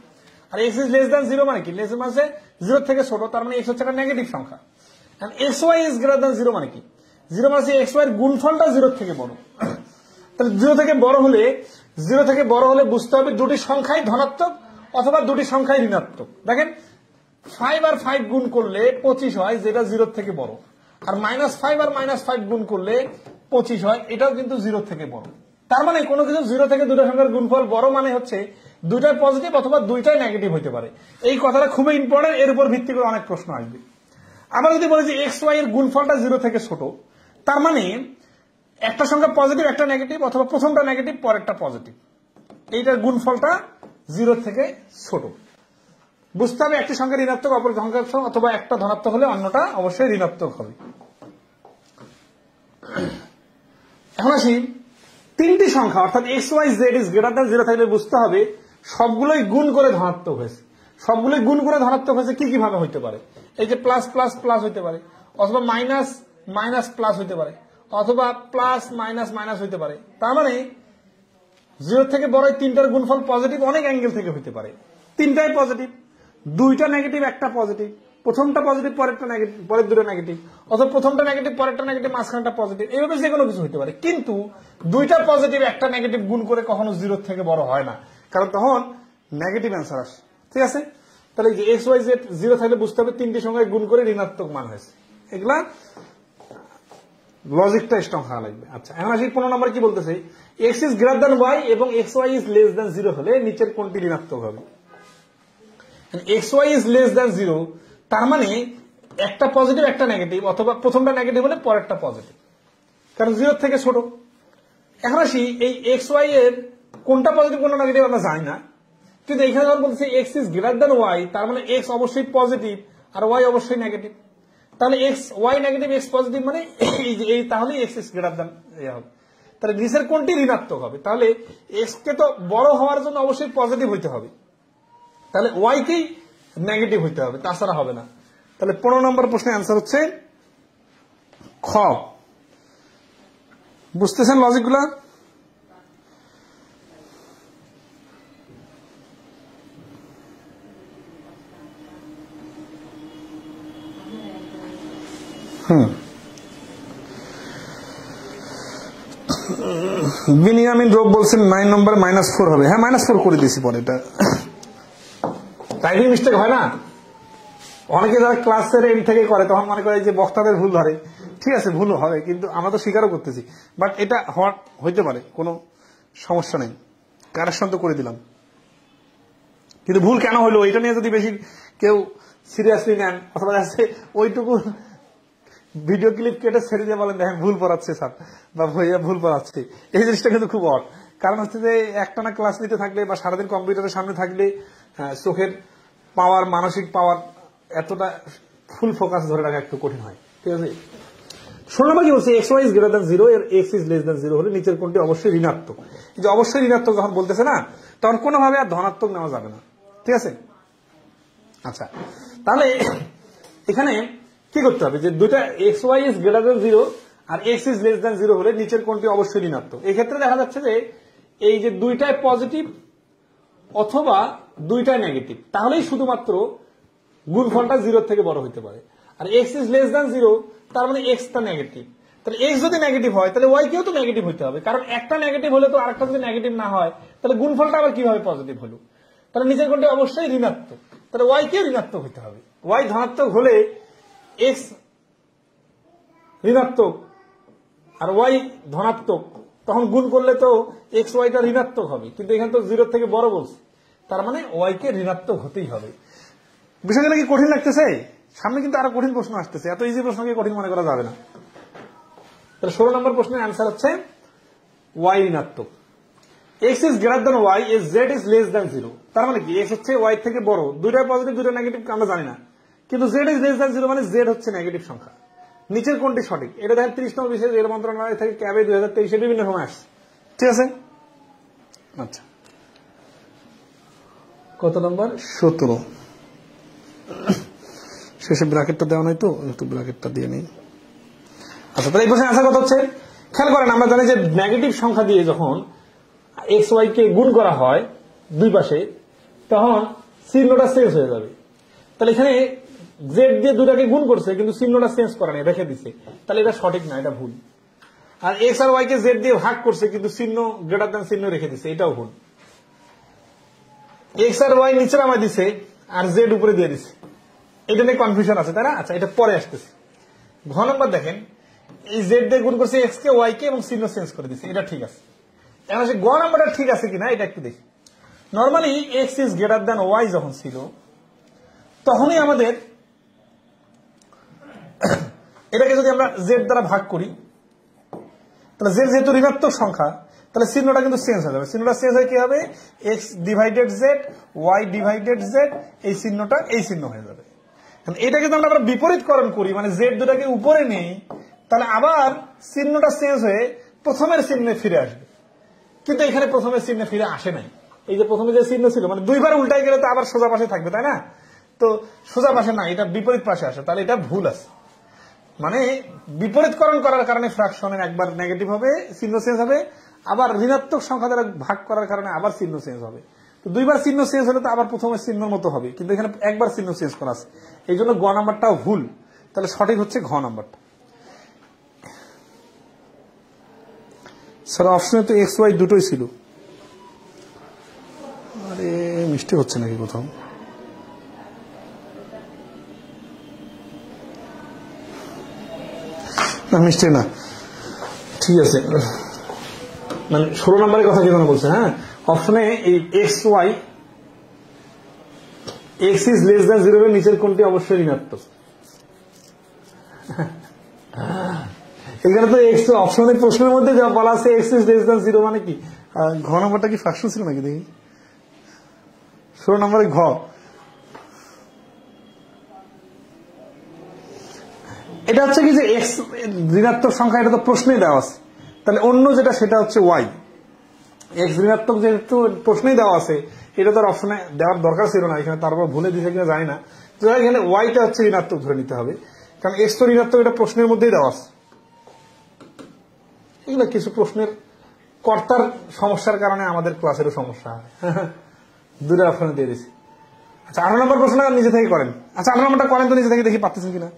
আর x is less than zero মানে কি? লেস মানে জিরো থেকে ছোট, তার মানে এক্স হচ্ছে একটা নেগেটিভ সংখ্যা। X Y is greater than zero মানে কি? জিরো মানে এক্স ওয়াই এর গুণফলটা জিরো থেকে বড়। তাহলে জিরো থেকে বড় হলে বুঝতে হবে দুটি সংখ্যাই ধনাত্মক অথবা দুটি সংখ্যাই ঋণাত্মক। দেখেন 5 আর 5 গুণ করলে 25 হয়, যেটা জিরো থেকে বড়। আর -5 আর -5 গুণ করলে 25 হয়, এটাও কিন্তু জিরো থেকে বড়। তার মানে কোনো কিছু জিরো থেকে দুটো সংখ্যার গুণফল বড় মানে হচ্ছে দুইটাই পজিটিভ অথবা দুইটাই নেগেটিভ হতে পারে। এই কথাটা খুবই ইম্পর্টেন্ট, এর উপর ভিত্তি করে অনেক প্রশ্ন আসবে। আবার যদি বলি যে এক্স ওয়াই এর গুণফলটা জিরো থেকে ছোট, তার মানে একটা সংখ্যা পজিটিভ একটা নেগেটিভ, অথবা প্রথমটা নেগেটিভ পরেরটা পজিটিভ, এইটার গুণফলটা জিরো থেকে ছোট। বুঝতে হবে একটি সংখ্যা ঋণাত্মক অপর সংখ্যা, অথবা একটা ধনাত্মক হলে অন্যটা অবশ্যই ঋণাত্মক হবে। এখন আসি তিনটি সংখ্যা অর্থাৎ x Y Z is greater than zero থাকলে বুঝতে হবে সবগুলোই গুণ করে ধনাত্মক হয়েছে। সবগুলোই গুণ করে ধনাত্মক হয়েছে কি কিভাবে হইতে পারে? এই যে প্লাস প্লাস প্লাস হইতে পারে, অথবা মাইনাস মাইনাস প্লাস হইতে পারে, অথবা প্লাস মাইনাস মাইনাস হইতে পারে। তার মানে জিরো থেকে বড় তিনটার গুণফল পজিটিভ অনেক অ্যাঙ্গেল থেকে হইতে পারে। তিনটাই পজিটিভ, দুইটা নেগেটিভ একটা পজিটিভ, প্রথমটা পজিটিভ পরেরটা নেগেটিভ, পরের দুটো নেগেটিভ, অথবা প্রথমটা নেগেটিভ পরেরটা নেগেটিভ মাঝখানটা পজিটিভ, এইভাবে যে কোনো কিছু হতে পারে। কিন্তু দুইটা পজিটিভ একটা নেগেটিভ গুণ করে কখনো জিরো থেকে বড় হয় না, কারণ তখন নেগেটিভ অ্যান্সার আসে, ঠিক আছে। তাহলে যে এক্স ওয়াই জেড জিরো থাকলে বুঝতে হবে তিনটি সংখ্যায় গুণ করে ঋণাত্মক মান হয়েছে। এগুলা লজিকটা স্ট্রং হওয়া লাগবে। আচ্ছা, এখন আসি 15 নম্বর কি বলতেছে, X is greater than Y এবং X Y is less than zero হলে নিচের কোনটি ঋণাত্মক হবে? X Y is less than zero, তার মানে একটা পজিটিভ একটা নেগেটিভ, অথবা প্রথমটা নেগেটিভ হলে পরেরটা পজিটিভ, কারণ জিরো থেকে ছোট। এখন আসি এই এক্স ওয়াই এর কোনটা পজিটিভ কোনটা নেগেটিভ আমরা জানি না, কিন্তু এখানে যখন বলছে x is greater than y, তার মানে এক্স অবশ্যই পজিটিভ আর ওয়াই অবশ্যই নেগেটিভ। তাহলে x y negative x positive মানে এই তাহলে এক্স ইজ গ্রেটার দ্যান হবে। তাহলে নিচের কোনটি ঋণাত্মক হবে? তাহলে এক্স কে তো বড় হওয়ার জন্য অবশ্যই পজিটিভ হইতে হবে, তাহলে ওয়াই কেই নেগেটিভ হইতে হবে, তাছাড়া হবে না। তাহলে 15 নম্বর প্রশ্নের অ্যান্সার হচ্ছে খ। বুঝতেছেন লজিকগুলা? বিনিয়ামিন রোগ বলছেন 9 নম্বর -4 হবে। হ্যাঁ, -4 করে দিয়েছি পরে। এটা টাইপিং মিস্টেক হয় না, অনেকে যারা ক্লাসের এন্ড থেকে করে তখন মনে করে যে বক্তাদের ভুল ধরে। ঠিক আছে, ভুল হবে, কিন্তু আমরা তো স্বীকারও করতেছি, বাট এটা হইতে পারে, কোনো সমস্যা নেই, কারেকশন তো করে দিলাম। কিন্তু ভুল কেন হলো এটা নিয়ে যদি বেশি কেউ সিরিয়াসলি নেন, অথবা ওইটুকু ভিডিও ক্লিপ কেটে ছেড়ে দিয়ে বলেন দেখেন ভুল পড়াচ্ছে স্যার বা ভাইয়া ভুল পড়াচ্ছে, এই জিনিসটা কিন্তু খুব অড। কারণ হচ্ছে যে একটানা ক্লাস নিতে থাকলে বা সারাদিন কম্পিউটারের সামনে থাকলে চোখের পাওয়ার, মানসিক পাওয়ার এতটা ফুল ফোকাস ধরে রাখা একটু কঠিন হয়, ঠিক আছে। 16 নম্বর কি বলছে, X Y is greater than zero এর X is less than zero হলে নিচের কোনটি অবশ্যই ঋণাত্মক। এই যে অবশ্যই ঋণাত্মক যখন বলতেছে না, তখন কোনোভাবে আর ধনাত্মক নেওয়া যাবে না, ঠিক আছে। আচ্ছা, তাহলে এখানে কি করতে হবে, যে দুইটা x Y is greater than zero আর x is less than zero হলে নিচের কোনটি অবশ্যই ঋণাত্মক। এই ক্ষেত্রে দেখা যাচ্ছে যে এই যে দুইটাই পজিটিভ অথবা দুইটাই নেগেটিভ, তাহলেই শুধুমাত্র গুণফলটা জিরো থেকে বড় হইতে পারে। আর x is less than zero, তার মানে এক্স টা নেগেটিভ। তাহলে এক্স যদি নেগেটিভ হয় তাহলে ওয়াই কেও তো নেগেটিভ হইতে হবে, কারণ একটা নেগেটিভ হলে তো আরেকটা যদি নেগেটিভ না হয় তাহলে গুণফলটা আবার কিভাবে পজিটিভ হলো? তাহলে নিচের কোনটি অবশ্যই ঋণাত্মক, তাহলে ওয়াই কেও ঋণাত্মক হইতে হবে। ওয়াই ধনাত্মক হলে এক্স ঋণাত্মক আর ওয়াই ধনাত্মক, তখন গুণ করলে তো এক্স ওয়াইটা ঋণাত্মক হবে, কিন্তু এখানে তো জিরো থেকে বড় বলছে, তার মানে ওয়াই কে ঋণাত্মক হতেই হবে। বিষয়গুলো কি কঠিন লাগতেছে? সামনে কিন্তু আরো কঠিন প্রশ্ন আসতেছে, এত ইজি প্রশ্নকে কঠিন মনে করা যাবে না। তাহলে 16 নম্বর প্রশ্নের অ্যান্সার হচ্ছে ওয়াই ঋণাত্মক। X is greater than y is z is less than 0। তার মানে কি এক্স হচ্ছে ওয়াই থেকে বড়, দুইটাই পজিটিভ দুইটা নেগেটিভ আমরা জানি না, কিন্তু জেড ইজ লেস দ্যান 0 মানে জেড হচ্ছে নেগেটিভ সংখ্যা। নিচের কোনটি সঠিক? এটা দেখেন 30 নম্বর বিশেষ রেল মন্ত্রণালয় থেকে ক্যাবে 2023 বিভিন্ন সময় আসছে, ঠিক আছে। আচ্ছা কত নম্বর? 17। শেষে ব্র্যাকেটটা দেওয়া নাই তো, একটু ব্র্যাকেটটা দিয়ে নেই। আচ্ছা তাহলে এই প্রশ্নের আনসার কত হচ্ছে? খেয়াল করেন, আমরা জানি যে নেগেটিভ সংখ্যা দিয়ে যখন এক্স ওয়াই কে গুণ করা হয় দুই পাশে, তখন চিহ্নটা চেঞ্জ হয়ে যাবে। তাহলে এখানে জেড দিয়ে দুটাকে গুণ করছে কিন্তু চিহ্নটা চেঞ্জ করা নেই, রেখে দিছে, তাহলে এটা সঠিক না, এটা ভুল। আর এক্স আর ওয়াই কে জেড দিয়ে ভাগ করছে কিন্তু চিহ্ন গ্রেটার দ্যান চিহ্ন রেখে দিছে, এটাও ভুল। এক্স আর ওয়াই নিচে নামায় দিছে আর জেড উপরে দিয়ে দিছে, এটা নিয়ে কনফিউশন আছে, তাই না? আচ্ছা এটা পরে আসতেছে। ঘ নম্বর দেখেন, এই জেড দিয়ে গুণ করছে এক্স কে ওয়াই কে এবং চিহ্ন চেঞ্জ করে দিছে, এটা ঠিক আছে। এখন গ নাম্বারটা ঠিক আছে কিনা এটা একটু দেখি। Normally x is greater than y যখন ছিল তখনই আমাদের এটাকে যদি আমরা জেড দ্বারা ভাগ করি, তাহলে জেড যেহেতু ঋণাত্মক সংখ্যা, তাহলে চিহ্নটা কিন্তু চেঞ্জ হয়ে যাবে। চিহ্নটা চেঞ্জ হয়ে কি হবে? X divided z, y divided z, এই চিহ্নটা এই চিহ্ন হয়ে যাবে। এটাকে যদি আমরা বিপরীতকরণ করি, মানে জেড দুটাকে উপরে নেই, তাহলে আবার চিহ্নটা চেঞ্জ হয়ে প্রথমের চিহ্নে ফিরে আসবে। কিন্তু এখানে প্রথমের চিহ্নে ফিরে আসে নাই। এই যে প্রথমে যে চিহ্ন ছিল, মানে দুইবার উল্টাই গেলে তো আবার সোজা পাশে থাকবে, তাই না? তো সোজা পাশে না, এটা বিপরীত পাশে আসে, তাহলে এটা ভুল আছে। মানে বিপরীতকরণ করার কারণে ফ্র্যাকশনের একবার নেগেটিভ হবে, চিহ্ন চেঞ্জ হবে, আবার ঋণাত্মক সংখ্যা দ্বারা ভাগ করার কারণে আবার চিহ্ন চেঞ্জ হবে। তো দুইবার চিহ্ন চেঞ্জ হলে তো আবার প্রথমের চিহ্নের মতো হবে, কিন্তু এখানে একবার চিহ্ন চেঞ্জ করা আছে, এই জন্য গ নাম্বারটাও ভুল। তাহলে সঠিক হচ্ছে ঘ নাম্বারটা। স্যার অপশনে তো এক্স ওয়াই দুটোই ছিল। আরে মিস্টেক হচ্ছে নাকি কোথাও? না মিস্টেক না, ঠিক আছে। মানে 16 নম্বরের কথা কি বলছে? হ্যাঁ, অপশনে এই x y x is less than 0 এর নিচের কোনটি অবশ্যই ঋণাত্মক। এখানে তো এক্স অপশনের প্রশ্নের মধ্যে যা বলা আছে এক্স ইজ লেস দ্যান 0 মানে কি? ঘ নম্বরটা কি ফ্র্যাকশন ছিল নাকি দেখি? 16 নম্বরে ঘ। এটা হচ্ছে কি যে এক্স ঋণাত্মক সংখ্যা, এটা তো প্রশ্নেই দেওয়া আছে। তাহলে অন্য যেটা সেটা হচ্ছে ওয়াই। এক্স ঋণাত্মক যেহেতু প্রশ্নেই দেওয়া আছে, এটা তো অপশনে দেওয়ার দরকার ছিল না, এখানে তারপর ভুলে দিয়েছে কিনা জানি না। তো এখানে ওয়াইটা হচ্ছে ঋণাত্মক ধরে নিতে হবে, কারণ এক্স তো ঋণাত্মক, এটা প্রশ্নের মধ্যেই দেওয়া আছে। এগুলো কিছু প্রশ্নের কর্তার সমস্যার কারণে আমাদের ক্লাসেরও সমস্যা হয়। দুটো অপশনে দিয়ে দিছি। আচ্ছা 18 নম্বর প্রশ্ন নিজে থেকে করেন। আচ্ছা 18 নম্বরটা করেন তো নিজে থেকে, দেখি পারতেছেন কিনা।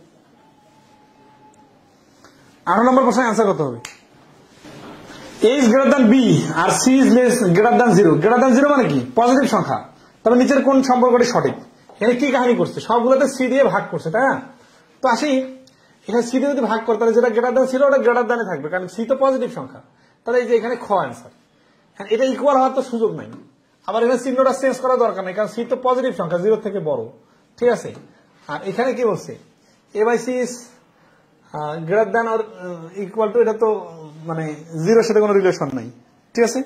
18 নম্বর প্রশ্নের অ্যান্সার কত হবে? A is greater than B আর C is less greater than 0। Greater than 0 মানে কি? পজিটিভ সংখ্যা। তবে নিচের কোন সম্পর্কটি সঠিক? এখানে কি কাহিনী করছে? সবগুলোতে C দিয়ে ভাগ করছে, তাই না? তো আসি, এখানে C দিয়ে যদি ভাগ করে তাহলে যেটা গ্রেটার দ্যান ছিল ওটা গ্রেটার দ্যানে থাকবে, কারণ C তো পজিটিভ সংখ্যা। তাহলে এই যে এখানে খ অ্যান্সার। হ্যাঁ, এটা ইকুয়াল হওয়ার তো সুযোগ নাই। আবার এখানে চিহ্নটা চেঞ্জ করার দরকার নেই, কারণ C তো পজিটিভ সংখ্যা, 0 থেকে বড়, ঠিক আছে। আর এখানে কি বলছে? A by C is greater than or equal two, এটা তো মানে 0 সাথে কোনো রিলেশন নাই, ঠিক আছে।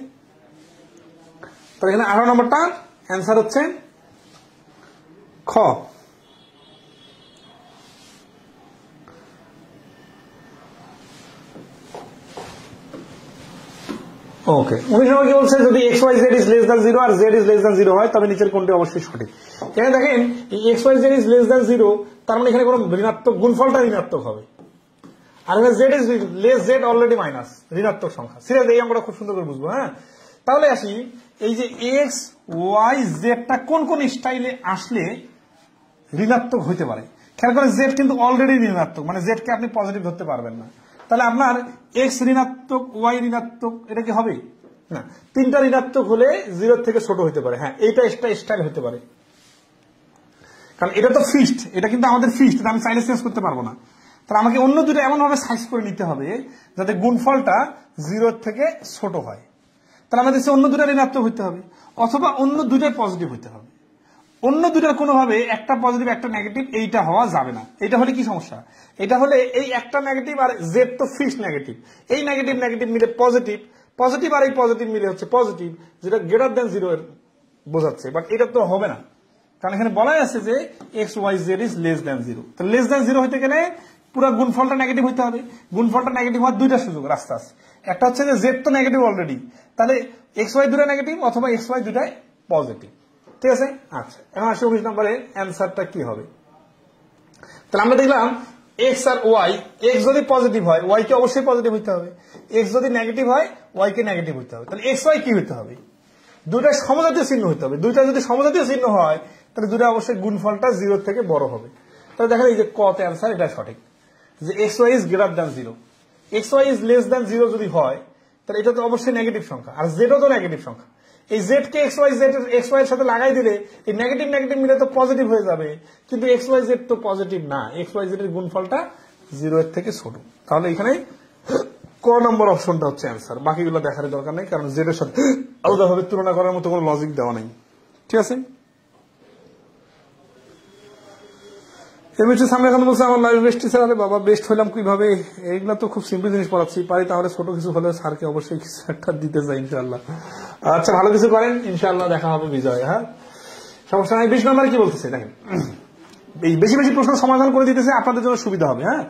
তো এখানে 18 নম্বরটা অ্যান্সার হচ্ছে খ। ওকে, 19 নম্বর কি বলছে? যদি X Y Z is less than 0 আর জেড ইজ লেস দ্যান 0 হয় তবে নিচের কোনটি অবশ্যই সঠিক। এখানে দেখেন X Y Z is less than 0, তার মানে এখানে কোনো ঋণাত্মক গুণফলটা ঋণাত্মক হবে। আর Z is less, Z already minus, ঋণাত্মক সংখ্যা। সিরিয়াস, এই অঙ্কটা খুব সুন্দর করে বুঝবো। হ্যাঁ, তাহলে আসি, এই যে এক্স ওয়াই জেডটা কোন কোন স্টাইলে আসলে ঋণাত্মক হইতে পারে। খেয়াল করে, জেড কিন্তু অলরেডি ঋণাত্মক, মানে জেড কে আপনি পজিটিভ ধরতে পারবেন না। তাহলে আপনার এক্স ঋণাত্মক, ওয়াই ঋণাত্মক, এটা কি হবে না? তিনটা ঋণাত্মক হলে 0 থেকে ছোট হইতে পারে। হ্যাঁ, এইটা স্টাইল হতে পারে, কারণ এটা তো ফিক্সড, এটা কিন্তু আমাদের ফিক্সড, আমি চাইলে চেঞ্জ করতে পারবো না। তাহলে আমাকে অন্য দুটো এমন ভাবে সাইজ করে নিতে হবে যাতে গুণফলটা 0 থেকে ছোট হয়। তাহলে আমাদের অন্য দুটো ঋণাত্মক হইতে হবে, অথবা অন্য দুটোই পজিটিভ হইতে হবে, অন্য দুটার কোনোভাবে একটা পজিটিভ একটা নেগেটিভ এইটা হওয়া যাবে না। এটা হলে কি সমস্যা? এটা হলে এই একটা নেগেটিভ আর জেড তো ফিক্সড নেগেটিভ, এই নেগেটিভ নেগেটিভ মিলে পজিটিভ, পজিটিভ আর এই পজিটিভ মিলে হচ্ছে পজিটিভ, যেটা গ্রেটার দেন জিরো এর বোঝাচ্ছে। বাট এটা তো হবে না, কারণ এখানে বলাই আছে যে x Y Z is less than zero. তো লেস দেন জিরো হইতে গেলে পুরো গুণফলটা নেগেটিভ হইতে হবে। গুণফলটা নেগেটিভ হওয়ার দুইটা সুযোগ রাস্তা আছে। একটা হচ্ছে যে জেড তো নেগেটিভ অলরেডি, তাহলে এক্স ওয়াই দুটা নেগেটিভ অথবা এক্স ওয়াই দুটাই পজিটিভ। ঠিক আছে? আচ্ছা, এখন আসি 19 নম্বরের অ্যান্সারটা কি হবে। তাহলে আমরা দেখলাম এক্স আর ওয়াই, এক্স যদি পজিটিভ হয় ওয়াই কে অবশ্যই পজিটিভ হইতে হবে, এক্স যদি নেগেটিভ হয় ওয়াই কে নেগেটিভ হইতে হবে। তাহলে এক্স ওয়াই কি হইতে হবে? দুইটা সমজাতীয় চিহ্ন হইতে হবে। দুইটা যদি সমজাতীয় চিহ্ন হয় তাহলে দুইটা অবশ্যই গুণফলটা জিরোর থেকে বড় হবে। তাহলে দেখেন এই যে কতে অ্যান্সার এটা সঠিক, যে x Y is greater than zero. X Y is less than zero যদি হয় তাহলে এটা তো অবশ্যই নেগেটিভ সংখ্যা, আর জেডও তো নেগেটিভ সংখ্যা। এই জেড কে X Y Z x Y এর সাথে লাগাই দিলে এই নেগেটিভ নেগেটিভ মিলে তো পজিটিভ হয়ে যাবে, কিন্তু এক্স ওয়াই জেড তো পজিটিভ না, এক্স ওয়াই জেড এর গুণফলটা জিরো এর থেকে ছোট। তাহলে এখানে ক নম্বর অপশনটা হচ্ছে অ্যান্সার। বাকিগুলো দেখার দরকার নেই, কারণ জেড এর সাথে আলাদাভাবে তুলনা করার মতো কোনো লজিক দেওয়া নেই। ঠিক আছে? এমনিতে সামনে এখন বলছে আমার লাইফ বেস্ট টিচার, আরে বাবা বেস্ট হইলাম কিভাবে? এইগুলা তো খুব সিম্পল জিনিস পড়াচ্ছি, পারি তাহলে ছোট কিছু হলে স্যারকে অবশ্যই কিছু একটা দিতে চাই ইনশাল্লাহ। আচ্ছা, ভালো কিছু করেন, ইনশাল্লাহ দেখা হবে বিজয়। হ্যাঁ, সমস্যা নাই। 20 নম্বরে কি বলতেছে দেখেন, এই বেশি বেশি প্রশ্ন সমাধান করে দিতেছে আপনাদের জন্য সুবিধা হবে। হ্যাঁ,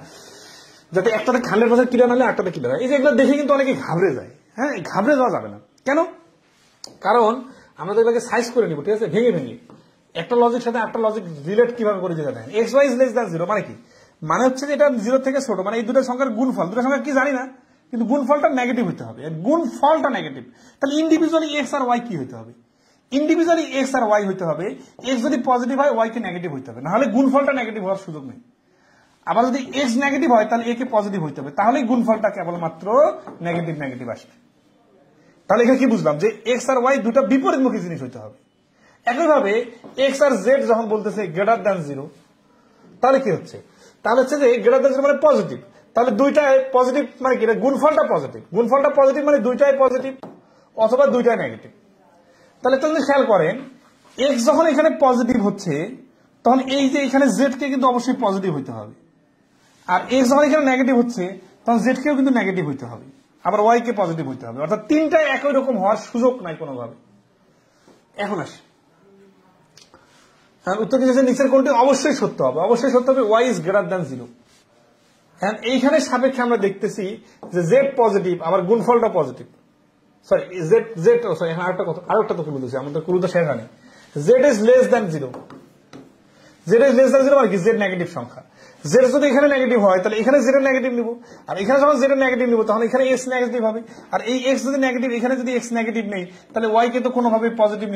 যাতে একটাতে 100% ক্লিয়ার হলে একটাতে ক্লিয়ার হয়। এই যে এগুলো দেখে কিন্তু অনেকে ঘাবড়ে যায়। হ্যাঁ, ঘাবড়ে যাওয়া যাবে না। কেন? কারণ আমরা তো এগুলোকে সাইজ করে নিব, ঠিক আছে, ভেঙে ভেঙে একটা লজিক সাথে একটা লজিক রিলেট কিভাবে করে যেতে দেন। X Y is less than zero মানে কি? মানে হচ্ছে যে এটা জিরো থেকে ছোট, মানে এই দুটো সংখ্যার গুণফল, দুটো সংখ্যা কি জানি না, কিন্তু গুণফলটা নেগেটিভ হতে হবে। গুণফলটা নেগেটিভ, তাহলে ইন্ডিভিজুয়ালি এক্স আর ওয়াই কি হতে হবে? ইন্ডিভিজুয়ালি এক্স আর ওয়াই হতে হবে। এক্স যদি পজিটিভ হয় ওয়াই কে নেগেটিভ হতে হবে, নাহলে গুণফলটা নেগেটিভ হওয়ার সুযোগ নেই। আবার যদি এক্স নেগেটিভ হয় তাহলে এ কে পজিটিভ হতে হবে, তাহলেই গুণফলটা কেবলমাত্র নেগেটিভ নেগেটিভ আসবে। তাহলে এখানে কি বুঝলাম, যে এক্স আর ওয়াই দুটা বিপরীতমুখী জিনিস হতে হবে। একইভাবে এক্স আর জেড যখন বলতেছে গ্রেটার দ্যান জিরো, তাহলে কি হচ্ছে? তাহলে হচ্ছে যে গ্রেটার দ্যান জিরো মানে পজিটিভ, তাহলে দুইটাই পজিটিভ মানে কি? গুণফলটা পজিটিভ, গুণফলটা পজিটিভ মানে দুইটাই পজিটিভ অথবা দুইটাই নেগেটিভ। তাহলে যদি খেয়াল করেন, এক্স যখন এখানে পজিটিভ হচ্ছে তখন এই যে এখানে জেড কে কিন্তু অবশ্যই পজিটিভ হইতে হবে, আর এক্স যখন এখানে নেগেটিভ হচ্ছে তখন জেড কেও কিন্তু নেগেটিভ হইতে হবে, আবার ওয়াই কে পজিটিভ হইতে হবে। অর্থাৎ তিনটাই একই রকম হওয়ার সুযোগ নাই কোনোভাবে। এখন আসি উত্তর দিয়েছে নিচের কোনটি অবশ্যই সত্য হবে? অবশ্যই সত্য হবে Y is greater than zero. হ্যাঁ, এইখানে সাপেক্ষে আমরা দেখতেছি যে জেড পজিটিভ, আবার গুণফলটা positive. Sorry, Z Z sorry, এখানে আরেকটা তো ক্লু দিয়েছে, আমাদের ক্লু তো সেখানে Z is less than zero. Z is less than zero মানে কি? জেড নেগেটিভ সংখ্যা। জেড যদি এখানে নেগেটিভ হয় তাহলে এখানে জেড এর নেগেটিভ নিব, আর এখানে যখন জেড এর নেগেটিভ নিব তখন এখানে এক্স নেগেটিভ হবে, আর এই এক্স যদি নেগেটিভ, এখানে যদি এক্স নেগেটিভ নেই তাহলে ওয়াই কে তো কোনোভাবে পজিটিভ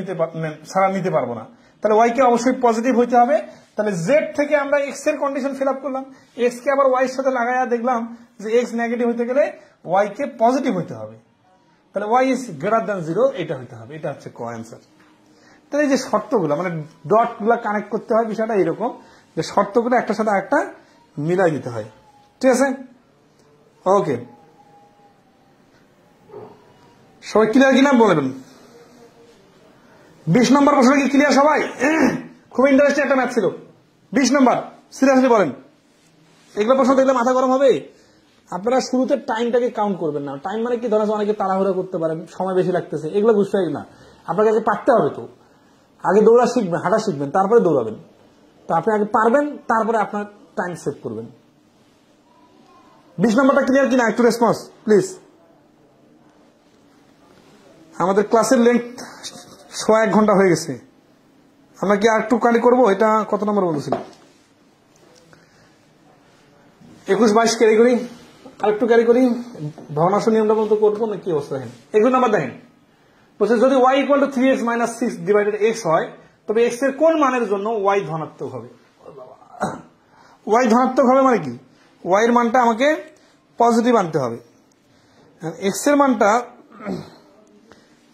ছাড়া নিতে পারবো না, তাহলে ওয়াই কে অবশ্যই পজিটিভ হইতে হবে। তাহলে জেড থেকে আমরা এক্স এর কন্ডিশন ফিল আপ করলাম, এক্স কে আবার ওয়াই এর সাথে লাগাইয়া দেখলাম যে এক্স নেগেটিভ হইতে গেলে ওয়াই কে পজিটিভ হইতে হবে, তাহলে y is greater than zero এটা হইতে হবে। এটা হচ্ছে অ্যান্সার। তাহলে এই যে শর্তগুলো মানে ডট গুলা কানেক্ট করতে হয়, বিষয়টা এরকম যে শর্তগুলো একটার সাথে একটা মিলাই দিতে হয়। ঠিক আছে? ওকে, সবাই ক্লিয়ার কিনা বলবেন? 20 নম্বর প্রশ্ন কি ক্লিয়ার সবাই? খুব ইন্টারেস্টিং একটা ম্যাথ ছিল। 20 নম্বর সিরিয়াসলি বলেন, এগুলো প্রশ্ন দেখলে মাথা গরম হবে। আপনারা শুরুতে টাইমটাকে কাউন্ট করবেন না। টাইম মানে কি, ধরেন অনেকে তাড়াহুড়া করতে পারেন, সময় বেশি লাগতেছে, এগুলো বুঝতে না। আপনাকে আগে পারতে হবে, তো আগে দৌড়া শিখবেন, হাঁটা শিখবেন, তারপরে দৌড়াবেন। তো আপনি আগে পারবেন, তারপরে আপনার টাইম সেভ করবেন। 20 নম্বরটা ক্লিয়ার কিনা? একটু রেসপন্স প্লিজ। আমাদের ক্লাসের লেন্থ 1 ঘন্টা হয়ে গেছে, আমরা কি আর একটু কালি করবো? এটা কত নম্বর বলেছিল? 21, 22 ক্যারি করি, আর একটু ক্যারি করি, ভগ্নাংশ নিয়মটা মতো করবো না কি অবস্থা? দেখেন 21 নাম্বার দেখেন, বলছে যদি y equal to 3x minus 6 divided x হয় তবে x এর কোন মানের জন্য y ধনাত্মক হবে? y ধনাত্মক হবে মানে কি? y এর মানটা আমাকে পজিটিভ আনতে হবে, x এর মানটা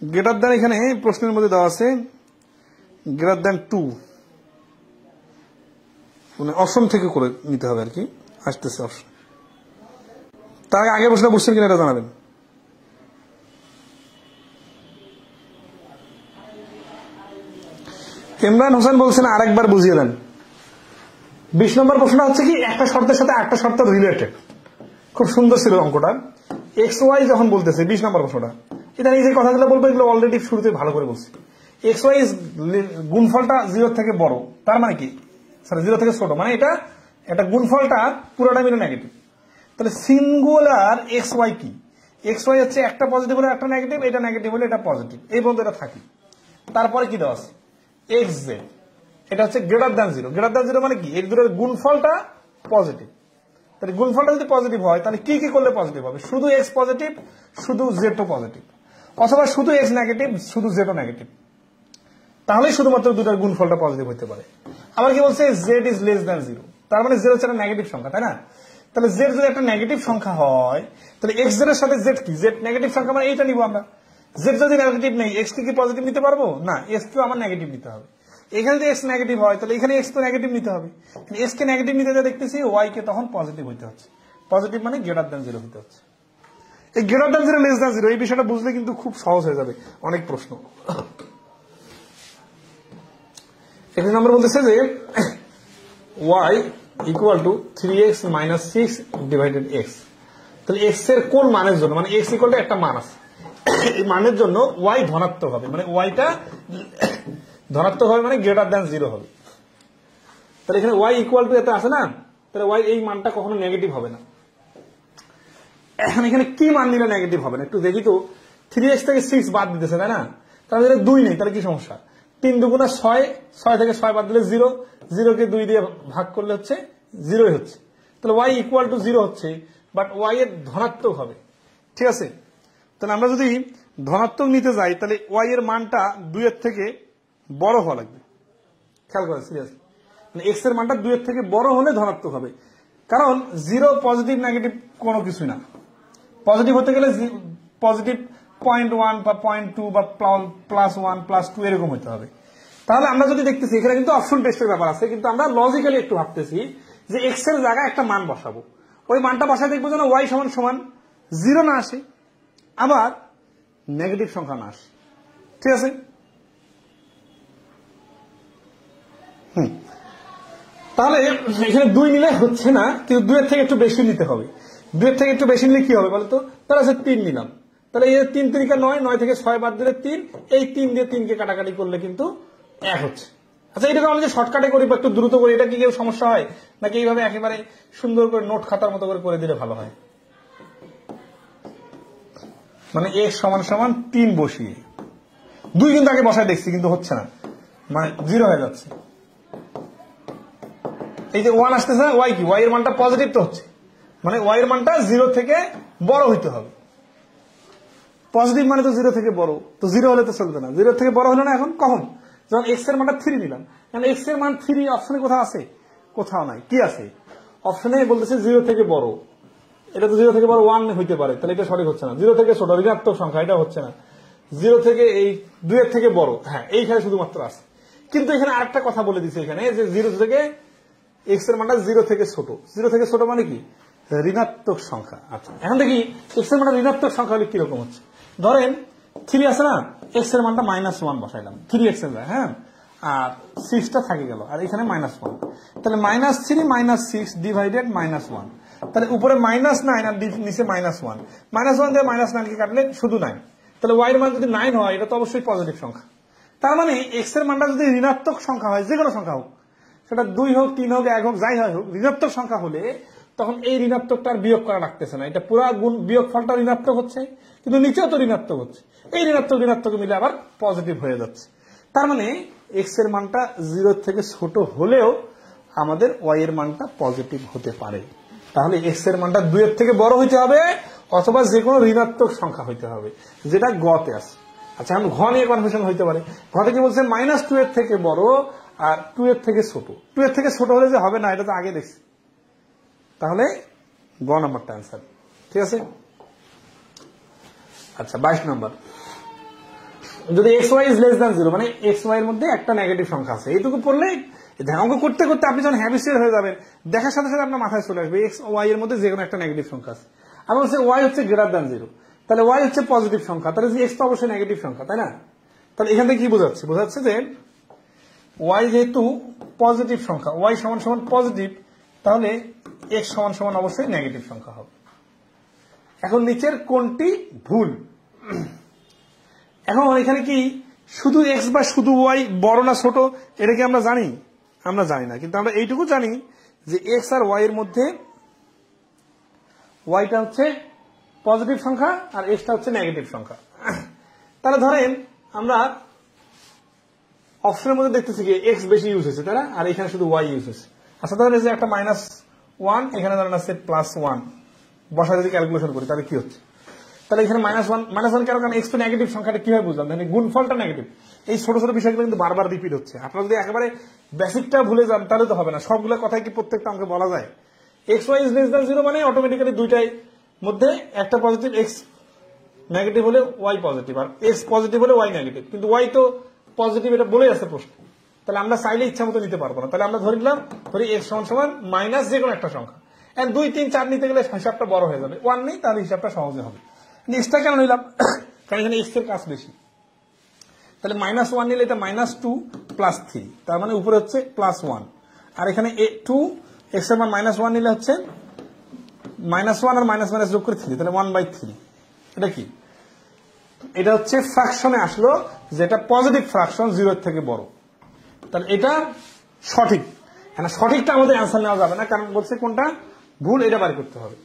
গ্রেটার দ্যান, এখানে প্রশ্নের মধ্যে দেওয়া আছে গ্রেটার দ্যান 2, মানে অপশন থেকে করে নিতে হবে আর কি, আসতেছে অপশন। তার আগে প্রশ্ন বুঝছেন কিনা এটা জানাবেন। ইমরান হোসেন বলছেন আরেকবার বুঝিয়ে দেন। 20 নম্বর প্রশ্নটা হচ্ছে কি একটা শর্তের সাথে একটা শর্ত রিলেটেড। খুব সুন্দর ছিল অঙ্কটা। এক্স ওয়াই যখন বলতেছে 20 নম্বর প্রশ্নটা, এটা এই যে কথাগুলো বলবো এগুলো অলরেডি শুরুতে ভালো করে বলছি। এক্স ওয়াই গুণফলটা 0 থেকে বড়, তার মানে কি সরি 0 থেকে ছোট, মানে এটা গুণফলটা পুরোটা মিলে নেগেটিভ। তাহলে সিঙ্গুলার এক্স ওয়াই কি? এক্স ওয়াই হচ্ছে একটা পজিটিভ হলে একটা নেগেটিভ, এটা নেগেটিভ হলে এটা পজিটিভ, এই পর্যন্ত এটা থাকি। তারপরে কি দেওয়া আছে? এক্স জেড, এটা হচ্ছে গ্রেটার দ্যান 0। গ্রেটার দ্যান 0 মানে কি এই দুটোর গুণফলটা পজিটিভ। তাহলে গুণফলটা যদি পজিটিভ হয় তাহলে কি কি করলে পজিটিভ হবে? শুধু এক্স পজিটিভ, শুধু জেডও পজিটিভ, অথবা শুধু এক্স নেগেটিভ, শুধু জেডও নেগেটিভ, তাহলেই শুধুমাত্র দুটার গুণফলটা পজিটিভ হতে পারে। আবার কি বলছে? জেড ইজ লেস দ্যান 0, তার মানে জেড হচ্ছে একটা নেগেটিভ সংখ্যা, তাই না? তাহলে জেড যদি একটা নেগেটিভ সংখ্যা হয় তাহলে এক্স জেড এর সাথে জেড কি? জেড নেগেটিভ সংখ্যা, মানে এইটা নিব আমরা। জেড যদি নেগেটিভ নেই, এক্স কি পজিটিভ নিতে পারবো না? এক্স কেও আমার নেগেটিভ নিতে হবে। এখানে যদি এক্স নেগেটিভ হয় তাহলে এখানে এক্স তো নেগেটিভ নিতে হবে। এক্স কে নেগেটিভ নিতে যা দেখতেছি, ওয়াই কে তখন পজিটিভ হইতে হচ্ছে। পজিটিভ মানে গ্রেটার দ্যান 0 হতে হচ্ছে। এই গ্রেটার দ্যান 0 লেস দ্যান 0 এই বিষয়টা বুঝলে কিন্তু খুব সহজ হয়ে যাবে অনেক প্রশ্ন। 21 নম্বর বলতেছে যে y equal to 3x minus 6 divided x। তাহলে x এর কোন মানের জন্য, মানে x ইকুয়াল টু একটা মান আছে, এই মানের জন্য y ধনাত্মক হবে, মানে yটা ধনাত্মক হবে মানে গ্রেটার দ্যান 0 হবে। তাহলে এখানে y ইকুয়াল টু এটা আছে না, তাহলে y এই মানটা কখনো নেগেটিভ হবে না। এখন এখানে কি মান নিলে নেগেটিভ হবে না একটু দেখি তো। 3x থেকে 6 বাদ দিতেছে, তাই না? তাহলে 2 নেই, তাহলে কি সমস্যা? 3 দুগুণা 6, 6 থেকে 6 বাদ দিলে 0, 0 কে 2 দিয়ে ভাগ করলে হচ্ছে 0ই হচ্ছে। তাহলে y ইকুয়াল টু 0 হচ্ছে, বাট y এর ধনাত্মক হবে, ঠিক আছে? তাহলে আমরা যদি ধনাত্মক নিতে যাই তাহলে y এর মানটা 2 এর থেকে বড় হওয়া লাগবে। খেয়াল করে সিরিয়াসলি, মানে x এর মানটা 2 এর থেকে বড় হলে ধনাত্মক হবে, কারণ 0 পজিটিভ নেগেটিভ কোনো কিছুই না। পজিটিভ হতে গেলে পজিটিভ 0.1 বা 0.2 বা +1 +2 এরকম হতে হবে। তাহলে আমরা যদি দেখতেছি এখানে কিন্তু অপশন টেস্টের ব্যাপার আছে, কিন্তু আমরা লজিক্যালি একটু ভাবতেছি যে এক্স এর জায়গায় একটা মান বসাবো, ওই মানটা বসায় দেখবো যেন ওয়াই সমান সমান 0 না আসে, আবার নেগেটিভ সংখ্যা না আসে, ঠিক আছে? তাহলে এখানে 2 নিলে হচ্ছে না, কিন্তু 2 এর থেকে একটু বেশি নিতে হবে। 2 এর থেকে একটু বেশি নিলে কি হবে বলতো? তাহলে 3 নিলাম, তাহলে এই 3 3 9, 9 থেকে 6 বাদ দিলে 3, এই 3 দিয়ে 3 কে কাটাকাটি করলে কিন্তু 1 হচ্ছে। আচ্ছা, এটাকে আমরা যে শর্টকাটে করি বা একটু দ্রুত করি, এটা কি কেউ সমস্যা হয় নাকি এইভাবে একেবারে সুন্দর করে নোট খাতার মতো করে দিলে ভালো হয়? মানে x সমান সমান 3 বসিয়ে 2 কিন্তু আগে বসায় দেখছি, কিন্তু হচ্ছে না, মানে 0 হয়ে যাচ্ছে। এই যে 1 আসতেছে না, y কি? y এর মানটা পজিটিভ তো হচ্ছে, মানে y এর মানটা 0 থেকে বড় হইতে হবে। পজিটিভ মানে তো 0 থেকে বড়, তো 0 হলে তো চলবে না। 0 থেকে বড় হলো না, এখন কখন? যখন x এর মানটা 3 নিলাম, কারণ x এর মান 3 অপশনে কোথাও আছে? কোথাও নাই। কি আছে অপশনে? বলতেছে 0 থেকে বড়। এটা তো 0 থেকে বড় 1 হইতে পারে, তাহলে এটা সঠিক হচ্ছে না। 0 থেকে ছোট ঋণাত্মক সংখ্যা, এটা হচ্ছে না। 0 থেকে এই 2 এর থেকে বড়, হ্যাঁ এইখানে শুধুমাত্র আছে। কিন্তু এখানে আরেকটা কথা বলে দিচ্ছে এখানে, যে 0 থেকে x এর মানটা 0 থেকে ছোট। 0 থেকে ছোট মানে কি? ঋণাত্মক সংখ্যা। আচ্ছা, এখন দেখি x এর মানটা ঋণাত্মক সংখ্যা হলে কিরকম হচ্ছে। ধরেন 3 আছে না, x এর মানটা -1 বসাইলাম, 3x এর যায়, হ্যাঁ, আর 6টা থাকে গেল, আর এখানে -1, তাহলে -3 -6 ডিভাইডেড -1, তাহলে উপরে -9 আর নিচে -1, -1 দিয়ে -9 কে কাটলে শুধু 9। তাহলে y এর মান যদি 9 হয়, এটা তো অবশ্যই পজিটিভ সংখ্যা। তার মানে x এর মানটা যদি ঋণাত্মক সংখ্যা হয়, যে কোনো সংখ্যা হোক, সেটা 2 হোক, 3 হোক, 1 হোক, যাই হয় হোক, ঋণাত্মক সংখ্যা হলে তখন এই ঋণাত্মকটা আর বিয়োগ করা লাগতেছে না। এটা পুরা গুণ বিয়োগ ফলটা ঋণাত্মক হচ্ছে, কিন্তু নিচেও তো ঋণাত্মক হচ্ছে। এই ঋণাত্মক মিলে আবার পজিটিভ হয়ে যাচ্ছে। তার মানে এক্স এর মানটা 0 থেকে ছোট হলেও আমাদের ওয়াই এর মানটা পজিটিভ হতে পারে। তাহলে এক্স এর মানটা 2 এর থেকে বড় হইতে হবে, অথবা যে কোনো ঋণাত্মক সংখ্যা হইতে হবে, যেটা গতে আছে। আচ্ছা, এখন ঘ নিয়ে কনফিউশন হইতে পারে। ঘতে কি বলছে? -2 এর থেকে বড় আর 2 এর থেকে ছোট। 2 এর থেকে ছোট হলে যে হবে না, এটা তো আগে দেখছি। তাহলে গ নাম্বারটা আনসার, ঠিক আছে? আচ্ছা, 22 নম্বর, যদি xy ইজ লেস দ্যান 0, মানে xy এর মধ্যে একটা নেগেটিভ সংখ্যা আছে, এইটুকু পড়লে অঙ্ক করতে করতে আপনি যখন হ্যাবিচুয়াল হয়ে যাবেন, দেখার সাথে সাথে আপনার মাথায় চলে আসবে xy এর মধ্যে যে কোনো একটা নেগেটিভ সংখ্যা আছে। আর বলছে y হচ্ছে গ্রেটার দ্যান 0, তাহলে y হচ্ছে পজিটিভ সংখ্যা, তাহলে x তো অবশ্যই নেগেটিভ সংখ্যা, তাই না? তাহলে এখান থেকে কি বোঝাচ্ছে? বোঝাচ্ছে যে ওয়াই যেহেতু পজিটিভ সংখ্যা, ওয়াই সমান সমান পজিটিভ, তাহলে এক্স সমান সমান অবশ্যই নেগেটিভ সংখ্যা হবে। এখন নিচের কোনটি ভুল? এখন এখানে কি শুধু এক্স বা শুধু ওয়াই বড় না ছোট এটা কি আমরা জানি? আমরা জানি না, কিন্তু আমরা এইটুকু জানি যে এক্স আর ওয়াই এর মধ্যে ওয়াইটা হচ্ছে পজিটিভ সংখ্যা আর এক্সটা হচ্ছে নেগেটিভ সংখ্যা। তাহলে ধরেন আমরা অপশনের মধ্যে দেখতেছি কি এক্স বেশি ইউজ হয়েছে, তাই না? আর এখানে শুধু ওয়াই ইউজ হয়েছে। আচ্ছা ধরেন যে একটা -1, এখানে ধরেন আছে +1, বসা যদি ক্যালকুলেশন করি তাহলে কি হচ্ছে? তাহলে এখানে -1 কেন? কারণ এক্স তো নেগেটিভ সংখ্যাটা কিভাবে বুঝলাম? মানে গুণফলটা নেগেটিভ। এই ছোট ছোট বিষয়গুলো কিন্তু বারবার রিপিট হচ্ছে। আপনারা যদি একেবারে বেসিকটা ভুলে যান তাহলে তো হবে না। সবগুলো কথাই কি প্রত্যেকটা আমাকে বলা যায়? X Y is less than 0 মানে অটোমেটিক্যালি দুইটাই মধ্যে একটা পজিটিভ, এক্স নেগেটিভ হলে ওয়াই পজিটিভ, আর এক্স পজিটিভ হলে ওয়াই নেগেটিভ। কিন্তু ওয়াই তো পজিটিভ, এটা বলে আছে প্রশ্ন। তাহলে আমরা চাইলে ইচ্ছা মতো নিতে পারবো না। তাহলে আমরা ধরি এক্স সমান সমান মাইনাস যে কোনো একটা সংখ্যা। 2, 3, 4 নিতে গেলে হিসাবটা বড় হয়ে যাবে। 1 নেই, তাহলে হিসাবটা সহজে হবে। এক্সটা কেন নিলাম? কারণ এখানে এক্স এর কাজ বেশি। তাহলে -1 নিলে এটা -2 + 3, তার মানে উপরে হচ্ছে +1, আর এখানে 2 এক্স এর মান -1 নিলে হচ্ছে -1 আর মাইনাস মাইনাস যোগ করে 3, তাহলে 1/3। এটা কি? এটা হচ্ছে ফ্র্যাকশনে আসলো, যেটা পজিটিভ ফ্র্যাকশন 0 এর থেকে বড়। তাহলে এটা সঠিক। হ্যাঁ, সঠিকটা আমাদের অ্যান্সার নেওয়া যাবে না, কারণ বলছে কোনটা ভুল এটা বাড়ি করতে হবে।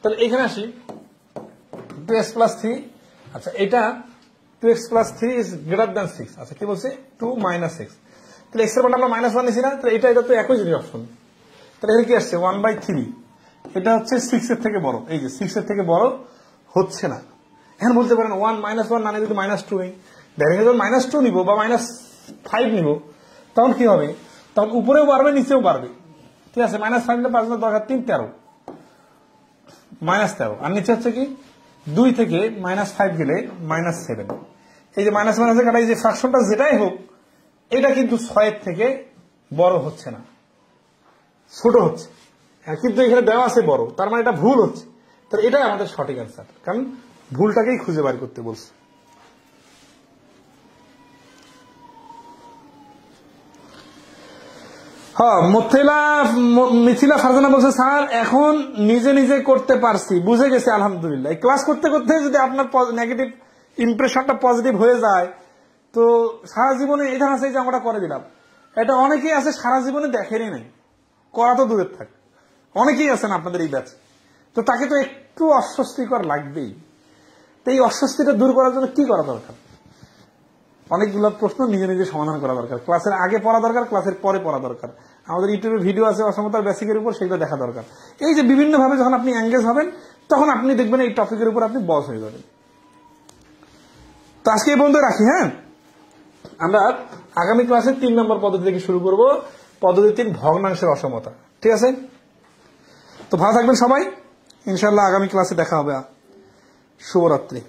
তাহলে এখানে আসি 2x + 3। আচ্ছা, এটা 2x + 3 ইজ গ্রেটার দ্যান 6। আচ্ছা, কি বলছে? 2 - x। তাহলে x এর মান আমরা -1 নিছি না? তাহলে এটা তো একই জিনিস অপশন। তাহলে এখানে কি আসছে? 1/3। এটা হচ্ছে 6 এর থেকে বড়। এই যে 6 এর থেকে বড় হচ্ছে না। এখন বলতে পারেন 1 -1 না নিয়ে যদি -2 নেই, ডাইরেক্ট যখন -2 নিব বা -5 নিব, তখন কি হবে? তখন উপরেও বাড়বে নিচেও বাড়বে। ঠিক আছে, -5 নিলে 5 দরকার 3, 13 -13, আর নিচে হচ্ছে কি 2 থেকে -5 গেলে -7। এই যে মাইনাস মাইনাসে কাটা, এই যে ফ্র্যাকশনটা যেটাই হোক এটা কিন্তু 6 এর থেকে বড় হচ্ছে না, ছোট হচ্ছে। কিন্তু এখানে দেওয়া আছে বড়, তার মানে এটা ভুল হচ্ছে। তাহলে এটাই আমাদের সঠিক অ্যান্সার, কারণ ভুলটাকেই খুঁজে বার করতে বলছে। হ্যাঁ, মিথিলা ফারজানা বলছে স্যার এখন নিজে নিজে করতে পারছি, বুঝে গেছে আলহামদুলিল্লাহ। ক্লাস করতে করতে যদি আপনার নেগেটিভ ইমপ্রেশনটা পজিটিভ হয়ে যায়, তো সারা জীবনে এই ধারণা যে আমরা করে দিলাম, এটা অনেকেই আছে সারা জীবনে দেখেনি নাই, করা তো দূরের থাক। অনেকেই আছেন আপনাদের এই ব্যাচে, তো তাকে তো একটু অস্বস্তিকর লাগবেই। তো এই অস্বস্তিটা দূর করার জন্য কি করা দরকার? অনেকগুলো প্রশ্ন নিজে নিজে সমাধান করা দরকার। ক্লাসের আগে পড়া দরকার, ক্লাসের পরে পড়া দরকার। আমাদের ইউটিউবে ভিডিও আছে অসমতার বেসিকের উপর, সেগুলো দেখা দরকার। এই যে বিভিন্ন ভাবে যখন আপনি এঙ্গেজ হবেন, তখন আপনি দেখবেন এই টপিকের উপর আপনি বস হয়ে যাবেন। তো আজকে এই পর্যন্ত রাখি। হ্যাঁ, আমরা আগামী ক্লাসে 3 নম্বর পদ্ধতি থেকে শুরু করব, পদ্ধতি 3, ভগ্নাংশের অসমতা। ঠিক আছে, তো ভালো থাকবেন সবাই, ইনশাআল্লাহ আগামী ক্লাসে দেখা হবে। শুভরাত্রি।